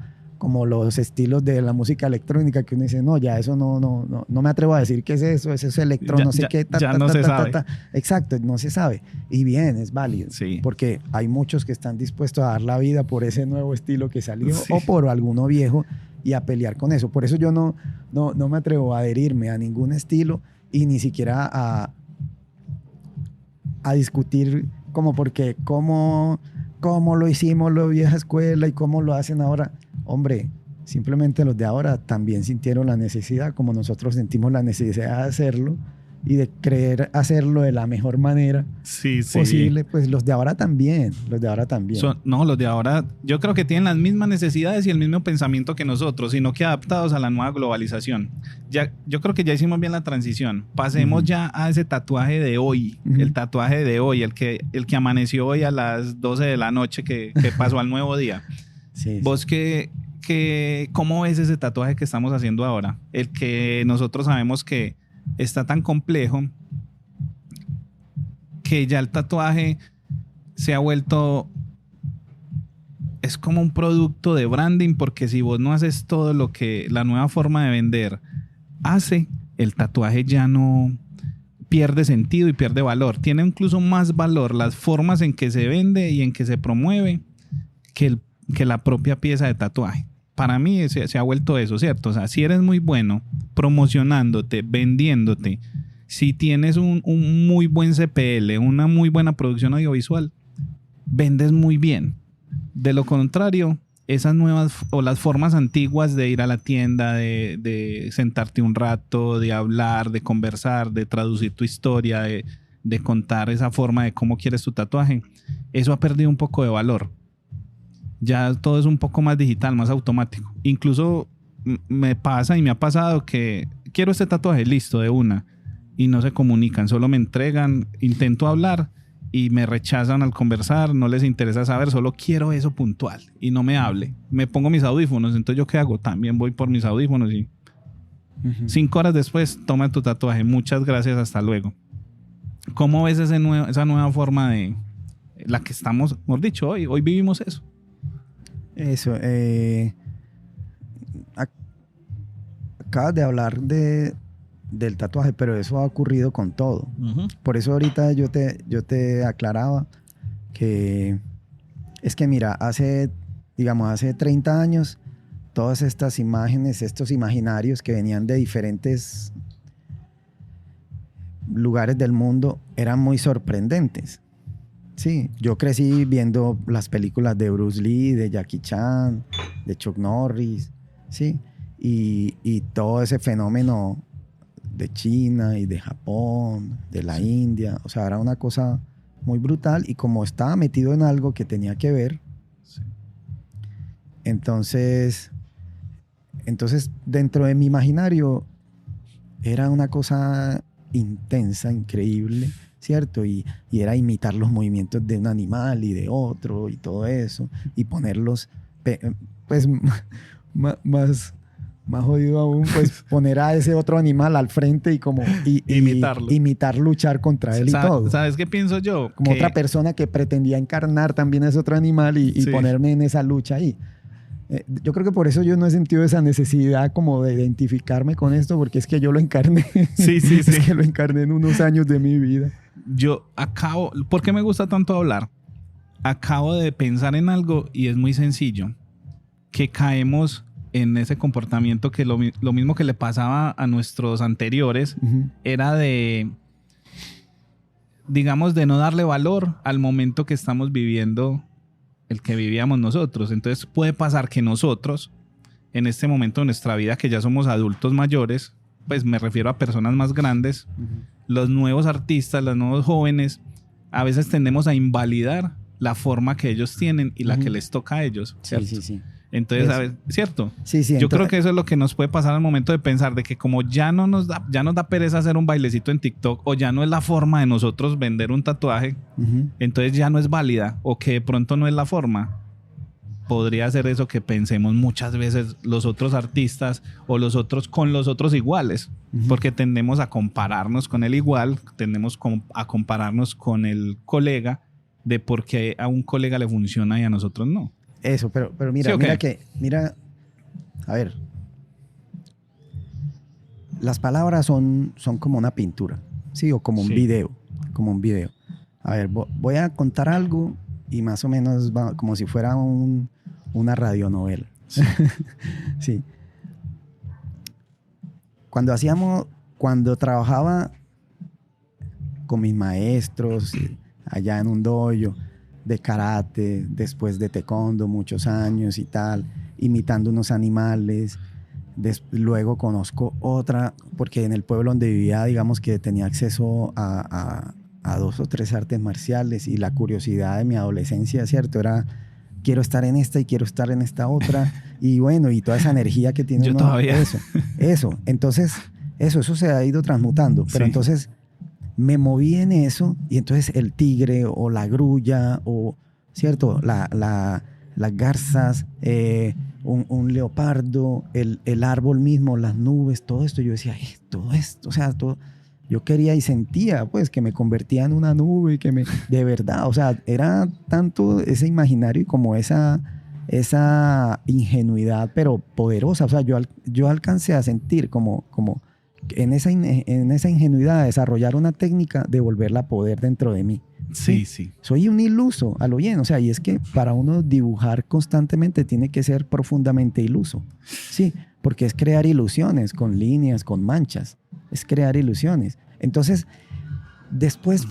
los estilos de la música electrónica que uno dice, no, ya eso no me atrevo a decir qué es eso es electro, no sé qué. No se sabe. Exacto, no se sabe. Y bien, es válido. Sí. Porque hay muchos que están dispuestos a dar la vida por ese nuevo estilo que salió Sí. o por alguno viejo y a pelear con eso. Por eso yo no me atrevo a adherirme a ningún estilo y ni siquiera a discutir porque cómo lo hicimos la vieja escuela y cómo lo hacen ahora. Hombre, simplemente los de ahora también sintieron la necesidad, como nosotros sentimos la necesidad de hacerlo y de querer hacerlo de la mejor manera posible, pues los de ahora también. Los de ahora yo creo que tienen las mismas necesidades y el mismo pensamiento que nosotros, sino que adaptados a la nueva globalización. Yo creo que ya hicimos bien la transición. Pasemos ya a ese tatuaje de hoy, el tatuaje de hoy, el que amaneció hoy a las 12 de la noche que pasó al nuevo día. Sí, ¿Vos cómo ves ese tatuaje que estamos haciendo ahora? El que nosotros sabemos que está tan complejo que ya el tatuaje se ha vuelto... Es como un producto de branding, porque si vos no haces todo lo que la nueva forma de vender hace, el tatuaje ya no pierde sentido y pierde valor. Tiene incluso más valor las formas en que se vende y en que se promueve que la propia pieza de tatuaje. Para mí se ha vuelto eso, ¿cierto? O sea, si eres muy bueno promocionándote, vendiéndote, si tienes un muy buen CPL, una muy buena producción audiovisual, vendes muy bien. De lo contrario, esas nuevas o las formas antiguas de ir a la tienda, de sentarte un rato, de hablar, de conversar, de traducir tu historia, de contar esa forma de cómo quieres tu tatuaje, eso ha perdido un poco de valor. Ya todo es un poco más digital, más automático. Incluso me pasa y me ha pasado que quiero este tatuaje, listo, de una, y no se comunican, solo me entregan, intento hablar y me rechazan al conversar, no les interesa saber, solo quiero eso puntual y no me hable. Me pongo mis audífonos, entonces ¿yo qué hago? También voy por mis audífonos y 5 horas después, toma tu tatuaje, muchas gracias, hasta luego. ¿Cómo ves esa nueva forma de la que estamos, mejor dicho, hoy vivimos eso? Eso, acabas de hablar del tatuaje, pero eso ha ocurrido con todo. Por eso ahorita yo te aclaraba que es que mira, hace 30 años, todas estas imágenes, estos imaginarios que venían de diferentes lugares del mundo eran muy sorprendentes. Sí, yo crecí viendo las películas de Bruce Lee, de Jackie Chan, de Chuck Norris, ¿sí? Y todo ese fenómeno de China y de Japón, de la India, o sea, era una cosa muy brutal y como estaba metido en algo que tenía que ver, Sí. entonces dentro de mi imaginario era una cosa intensa, increíble, ¿cierto? Y era imitar los movimientos de un animal y de otro y todo eso, y ponerlos, pues, más jodido aún, pues poner a ese otro animal al frente y como Imitarlo. imitar luchar contra él y todo. ¿Sabes qué pienso yo? Como Que, otra persona que pretendía encarnar también a ese otro animal y Sí. ponerme en esa lucha ahí. Yo creo que por eso yo no he sentido esa necesidad como de identificarme con esto, porque es que yo lo encarné. Sí, sí, sí. Es que lo encarné en unos años de mi vida. ¿Por qué me gusta tanto hablar? Acabo de pensar en algo y es muy sencillo, que caemos en ese comportamiento que lo mismo que le pasaba a nuestros anteriores, Ujú. era de, digamos, de no darle valor al momento que estamos viviendo, el que vivíamos nosotros. Entonces puede pasar que nosotros, en este momento de nuestra vida, que ya somos adultos mayores, pues me refiero a personas más grandes, los nuevos artistas, los nuevos jóvenes, a veces tendemos a invalidar la forma que ellos tienen y la Ujú. que les toca a ellos, Sí, ¿cierto? sí, sí. Entonces, Eso. a ver, ¿cierto? Sí, sí. Yo creo que eso es lo que nos puede pasar al momento de pensar de que como ya nos da pereza hacer un bailecito en TikTok o ya no es la forma de nosotros vender un tatuaje, Ujú. entonces ya no es válida o que de pronto no es la forma. Podría ser eso que pensemos muchas veces los otros artistas o los otros con los otros iguales, Ujú. porque tendemos a compararnos con el igual, tendemos a compararnos con el colega de por qué a un colega le funciona y a nosotros no. Eso, pero mira, ¿Sí o qué? mira, a ver, las palabras son como una pintura, ¿sí? O como un Sí. video, como un video. A ver, voy a contar algo y más o menos va como si fuera una radionovela. Sí. Sí. Cuando trabajaba con mis maestros allá en un dojo de karate, después de taekwondo muchos años y tal, imitando unos animales. Luego conozco otra, porque en el pueblo donde vivía, digamos que tenía acceso a 2 o 3 artes marciales y la curiosidad de mi adolescencia, ¿cierto? Era, quiero estar en esta y quiero estar en esta otra. Y bueno, y toda esa energía que tiene Yo uno. todavía. Eso. Entonces, eso se ha ido transmutando. Pero Sí. entonces me moví en eso y entonces el tigre o la grulla o, ¿cierto? Las garzas, un leopardo, el árbol mismo, las nubes, todo esto. Yo decía, todo esto, o sea, todo. Yo quería y sentía, pues, que me convertía en una nube, de verdad, o sea, era tanto ese imaginario y como esa ingenuidad, pero poderosa. O sea, yo alcancé a sentir como en esa ingenuidad, desarrollar una técnica de volverla poder dentro de mí. Sí, sí. Soy un iluso, a lo bien. O sea, y es que para uno dibujar constantemente tiene que ser profundamente iluso. Sí, porque es crear ilusiones con líneas, con manchas. Es crear ilusiones. Entonces, después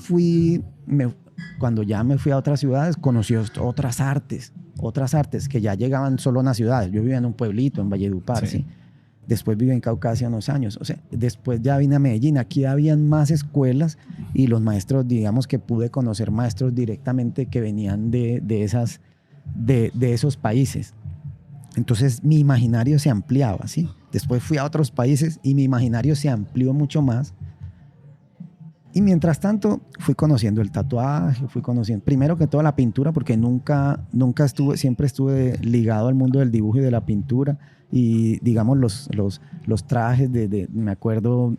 cuando ya me fui a otras ciudades, conocí otras artes que ya llegaban solo a las ciudades. Yo vivía en un pueblito, en Valledupar, Sí. ¿sí? Después viví en Caucasia unos años. O sea, después ya vine a Medellín. Aquí habían más escuelas y los maestros, digamos que pude conocer maestros directamente que venían de esos países. Entonces mi imaginario se ampliaba, ¿sí? Después fui a otros países y mi imaginario se amplió mucho más. Y mientras tanto fui conociendo el tatuaje, fui conociendo primero que todo la pintura, porque nunca siempre estuve ligado al mundo del dibujo y de la pintura. Y digamos los trajes me acuerdo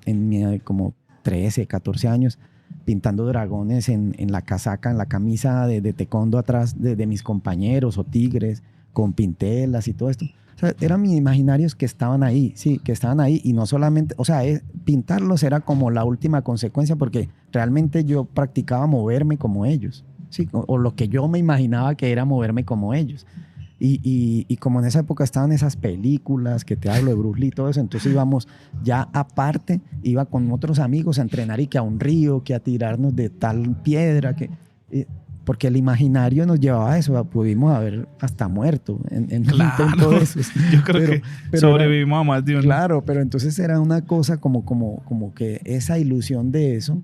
como 13, 14 años, pintando dragones en la casaca, en la camisa de taekwondo atrás de mis compañeros o tigres, con pintelas y todo esto. O sea, eran mis imaginarios que estaban ahí, sí, que estaban ahí y no solamente, o sea, pintarlos era como la última consecuencia porque realmente yo practicaba moverme como ellos, sí, o lo que yo me imaginaba que era moverme como ellos. Y como en esa época estaban esas películas que te hablo de Bruce Lee y todo eso, entonces íbamos ya aparte, iba con otros amigos a entrenar y que a un río, que a tirarnos de tal piedra, porque el imaginario nos llevaba a eso, pudimos haber hasta muerto en Claro, un intento de esos. yo creo que sobrevivimos a más de uno. Claro, pero entonces era una cosa como que esa ilusión de eso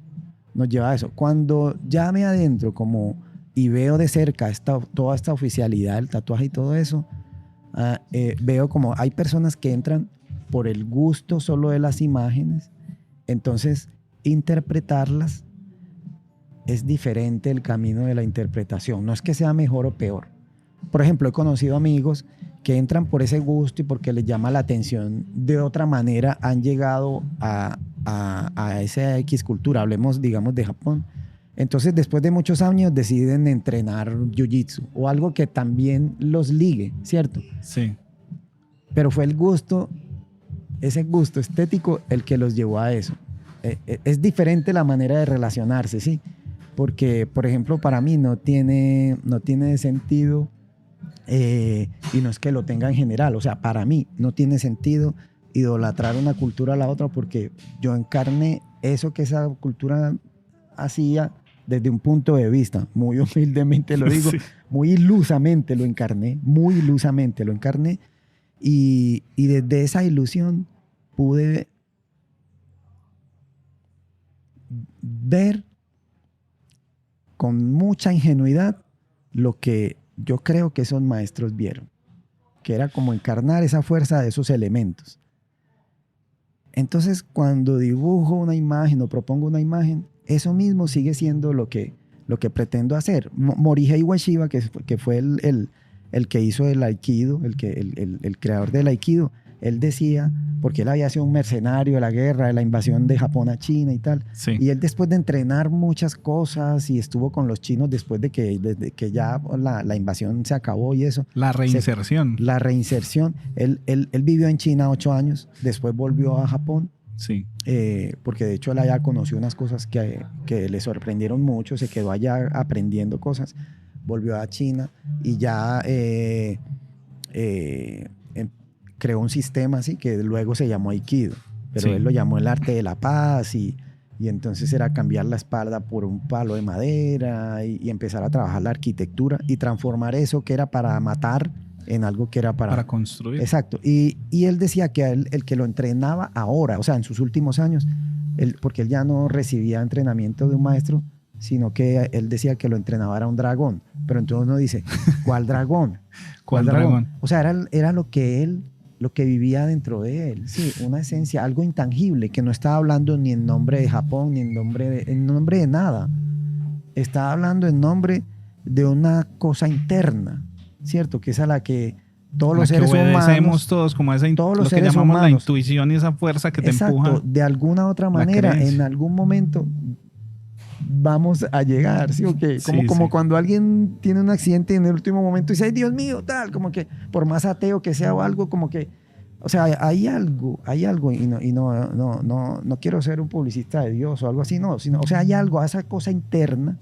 nos lleva a eso. Cuando ya me adentro y veo de cerca toda esta oficialidad del tatuaje y todo eso, veo como hay personas que entran por el gusto solo de las imágenes, entonces interpretarlas es diferente el camino de la interpretación. No es que sea mejor o peor. Por ejemplo, he conocido amigos que entran por ese gusto y porque les llama la atención de otra manera, han llegado a esa X cultura, hablemos, digamos, de Japón. Entonces, después de muchos años, deciden entrenar jiu-jitsu o algo que también los ligue, ¿cierto? Sí. Pero fue el gusto, ese gusto estético, el que los llevó a eso. Es diferente la manera de relacionarse, ¿sí? Porque, por ejemplo, para mí no tiene sentido, y no es que lo tenga en general, o sea, para mí no tiene sentido idolatrar una cultura a la otra porque yo encarné eso que esa cultura hacía desde un punto de vista, muy humildemente lo digo, sí. Muy ilusamente lo encarné, y desde esa ilusión pude ver con mucha ingenuidad lo que yo creo que esos maestros vieron, que era como encarnar esa fuerza de esos elementos. Entonces, cuando dibujo una imagen o propongo una imagen, eso mismo sigue siendo lo que pretendo hacer. Morihei Ueshiba, que fue el que hizo el Aikido, el creador del Aikido, él decía, porque él había sido un mercenario de la guerra, de la invasión de Japón a China y tal, sí. Y él después de entrenar muchas cosas y estuvo con los chinos después de que ya la invasión se acabó y eso. La reinserción. Él vivió en China 8 años, después volvió a Japón. Sí. Porque de hecho él allá conoció unas cosas que le sorprendieron mucho, se quedó allá aprendiendo cosas, volvió a China y ya creó un sistema así que luego se llamó Aikido, pero sí. Él lo llamó el arte de la paz y entonces era cambiar la espalda por un palo de madera y empezar a trabajar la arquitectura y transformar eso que era para matar en algo que era para construir. Exacto. Y él decía que el que lo entrenaba ahora, o sea, en sus últimos años, porque él ya no recibía entrenamiento de un maestro, sino que él decía que lo entrenaba era un dragón. Pero entonces uno dice, ¿cuál dragón? ¿Cuál dragón? O sea, era lo que vivía dentro de él, sí, una esencia, algo intangible, que no estaba hablando ni en nombre de Japón, ni en nombre de nada. Estaba hablando en nombre de una cosa interna, ¿cierto? Que es a la que todos los seres humanos, todos, como esa todos los lo que seres llamamos humanos, la intuición y esa fuerza que te empuja. De alguna otra manera, en algún momento vamos a llegar, ¿sí? Okay. Como cuando alguien tiene un accidente y en el último momento dice, ay, Dios mío, tal, como que por más ateo que sea o algo, como que, o sea, hay algo, y no quiero ser un publicista de Dios o algo así, no, sino, o sea, hay algo, esa cosa interna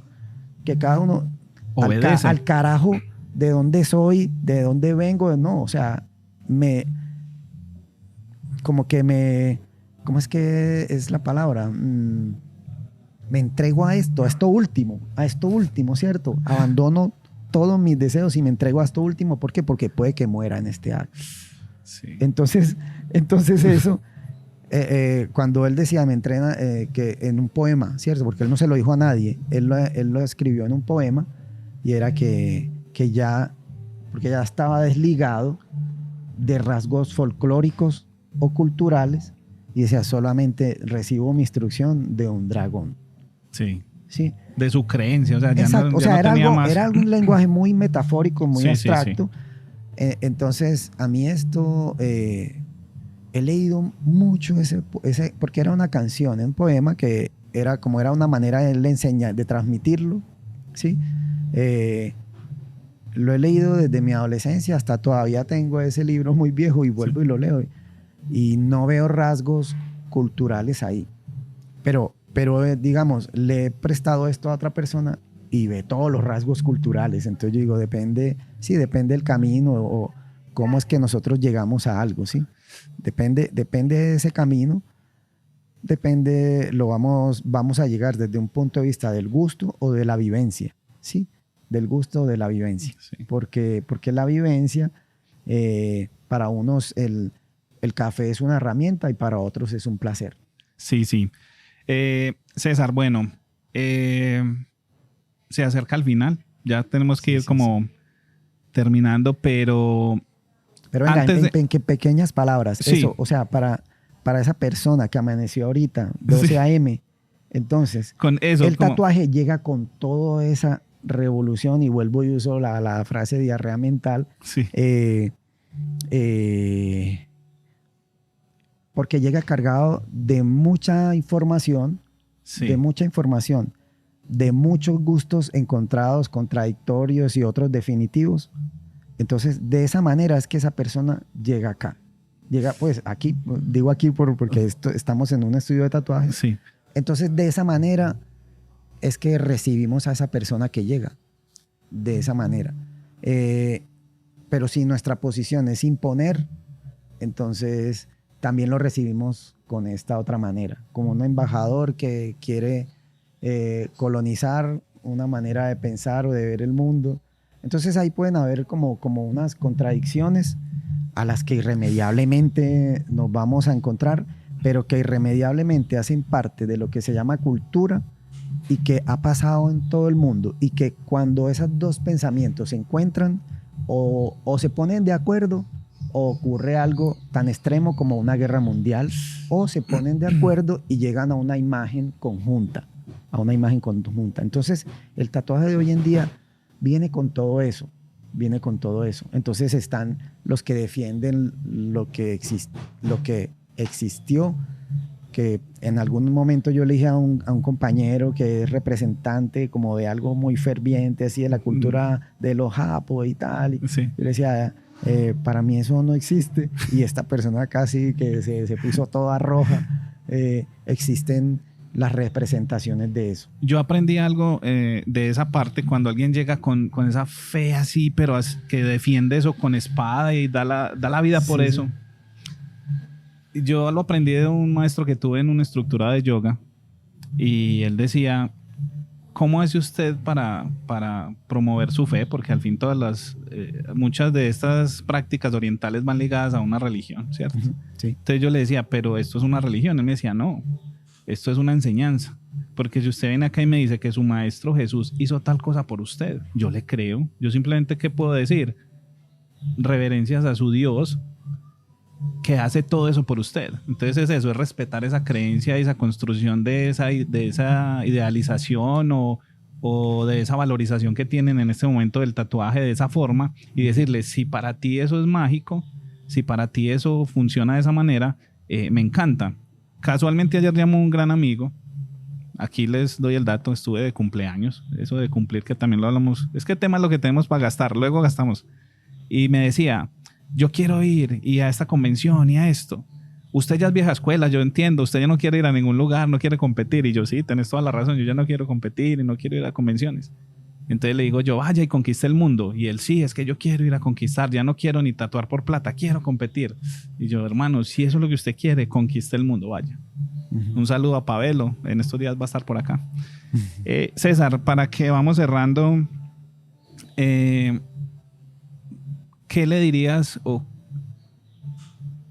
que cada uno obedece al carajo de dónde soy, de dónde vengo, no, o sea, ¿cómo es que es la palabra? Me entrego a esto último, ¿cierto? Abandono todos mis deseos y me entrego a esto último. ¿Por qué? Porque puede que muera en este acto. Sí. Entonces eso, cuando él decía, me entrena, que en un poema, ¿cierto? Porque él no se lo dijo a nadie, él lo escribió en un poema y era porque ya estaba desligado de rasgos folclóricos o culturales y decía, solamente recibo mi instrucción de un dragón. Sí. Sí. De su creencia, o sea, ya exacto. no, o sea, ya no tenía más. Era un lenguaje muy metafórico, muy abstracto. Sí. Entonces, a mí esto, he leído mucho ese, porque era una canción, un poema que era una manera de él enseñar, de transmitirlo, ¿sí? Lo he leído desde mi adolescencia hasta todavía tengo ese libro muy viejo y vuelvo y lo leo y no veo rasgos culturales ahí. Pero digamos, le he prestado esto a otra persona y ve todos los rasgos culturales. Entonces yo digo, depende del camino o cómo es que nosotros llegamos a algo, ¿sí? Depende de ese camino, vamos a llegar desde un punto de vista del gusto o de la vivencia, ¿sí? del gusto, de la vivencia. Sí. Porque la vivencia, para unos el café es una herramienta y para otros es un placer. Sí, sí. César, bueno, se acerca al final. Ya tenemos que ir como terminando, pero venga, antes en pequeñas palabras, Sí. eso, o sea, para esa persona que amaneció ahorita, 12 Sí. a.m., entonces, con eso, el como, tatuaje llega con toda esa revolución, y vuelvo y uso la frase diarrea mental, sí, porque llega cargado de mucha información, sí, de muchos gustos encontrados, contradictorios y otros definitivos. Entonces, de esa manera es que esa persona llega acá. Llega, pues, aquí, digo aquí porque estamos en un estudio de tatuajes. sí. Entonces, de esa manera es que recibimos a esa persona que llega. De esa manera. Pero si nuestra posición es imponer, entonces también lo recibimos con esta otra manera. Como un embajador que quiere colonizar una manera de pensar o de ver el mundo. Entonces ahí pueden haber como unas contradicciones a las que irremediablemente nos vamos a encontrar, pero que irremediablemente hacen parte de lo que se llama cultura y que ha pasado en todo el mundo, y que cuando esos dos pensamientos se encuentran o se ponen de acuerdo, o ocurre algo tan extremo como una guerra mundial, o se ponen de acuerdo y llegan a una imagen conjunta, Entonces, el tatuaje de hoy en día viene con todo eso. Entonces están los que defienden lo que existió, que en algún momento yo le dije a un compañero que es representante como de algo muy ferviente, así de la cultura de los japos y tal. Sí. Yo le decía, para mí eso no existe. Y esta persona casi que se puso toda roja. Existen las representaciones de eso. Yo aprendí algo de esa parte cuando alguien llega con esa fe así, pero que defiende eso con espada y da la vida por eso. Yo lo aprendí de un maestro que tuve en una estructura de yoga, y él decía, ¿cómo hace usted para promover su fe? Porque al fin muchas de estas prácticas orientales van ligadas a una religión, ¿cierto? Sí. Entonces yo le decía, pero esto es una religión. Él me decía, no, esto es una enseñanza. Porque si usted viene acá y me dice que su maestro Jesús hizo tal cosa por usted, yo le creo. Yo simplemente, ¿qué puedo decir? Reverencias a su Dios que hace todo eso por usted. Entonces es eso, es respetar esa creencia y esa construcción de esa idealización o de esa valorización que tienen en este momento del tatuaje de esa forma, y decirles, si para ti eso es mágico, si para ti eso funciona de esa manera, me encanta. Casualmente ayer llamó un gran amigo, aquí les doy el dato, estuve de cumpleaños, eso de cumplir que también lo hablamos, es que tema es lo que tenemos para gastar, luego gastamos, y me decía, yo quiero ir y a esta convención y a esto. Usted ya es vieja escuela, yo entiendo, usted ya no quiere ir a ningún lugar, no quiere competir. Y yo, sí, tenés toda la razón, yo ya no quiero competir y no quiero ir a convenciones. Entonces le digo yo, vaya y conquiste el mundo. Y él, sí, es que yo quiero ir a conquistar, ya no quiero ni tatuar por plata, quiero competir. Y yo, hermano, si eso es lo que usted quiere, conquiste el mundo, vaya. Un saludo a Pavelo, en estos días va a estar por acá. César, para que vamos cerrando, ¿qué le dirías, o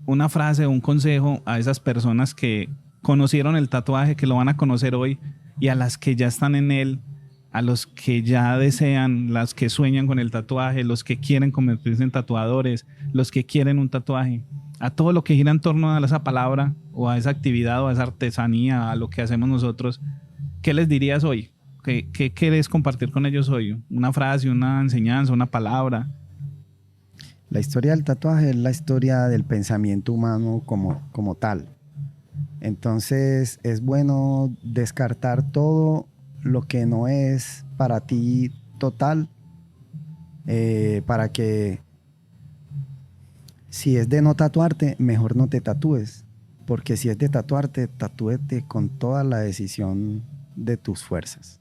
una frase o un consejo a esas personas que conocieron el tatuaje, que lo van a conocer hoy, y a las que ya están en él, a los que ya desean, las que sueñan con el tatuaje, los que quieren convertirse en tatuadores, los que quieren un tatuaje, a todo lo que gira en torno a esa palabra o a esa actividad o a esa artesanía, a lo que hacemos nosotros? ¿Qué les dirías hoy? ¿Qué querés compartir con ellos hoy? ¿Una frase, una enseñanza, una palabra? La historia del tatuaje es la historia del pensamiento humano como tal. Entonces es bueno descartar todo lo que no es para ti total, para que, si es de no tatuarte, mejor no te tatúes. Porque si es de tatuarte, tatúete con toda la decisión de tus fuerzas.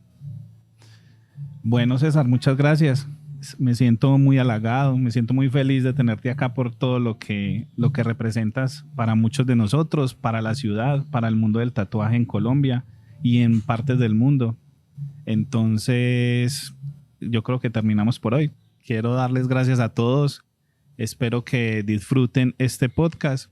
Bueno, César, muchas gracias. Me siento muy halagado, me siento muy feliz de tenerte acá por todo lo que representas para muchos de nosotros, para la ciudad, para el mundo del tatuaje en Colombia y en partes del mundo. Entonces, yo creo que terminamos por hoy. Quiero darles gracias a todos. Espero que disfruten este podcast.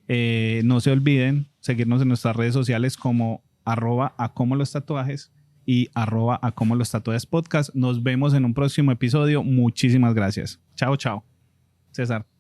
No se olviden seguirnos en nuestras redes sociales como @acomolostatuajes y @acomolostatuajes podcast. Nos vemos en un próximo episodio. Muchísimas gracias. Chao, chao. César.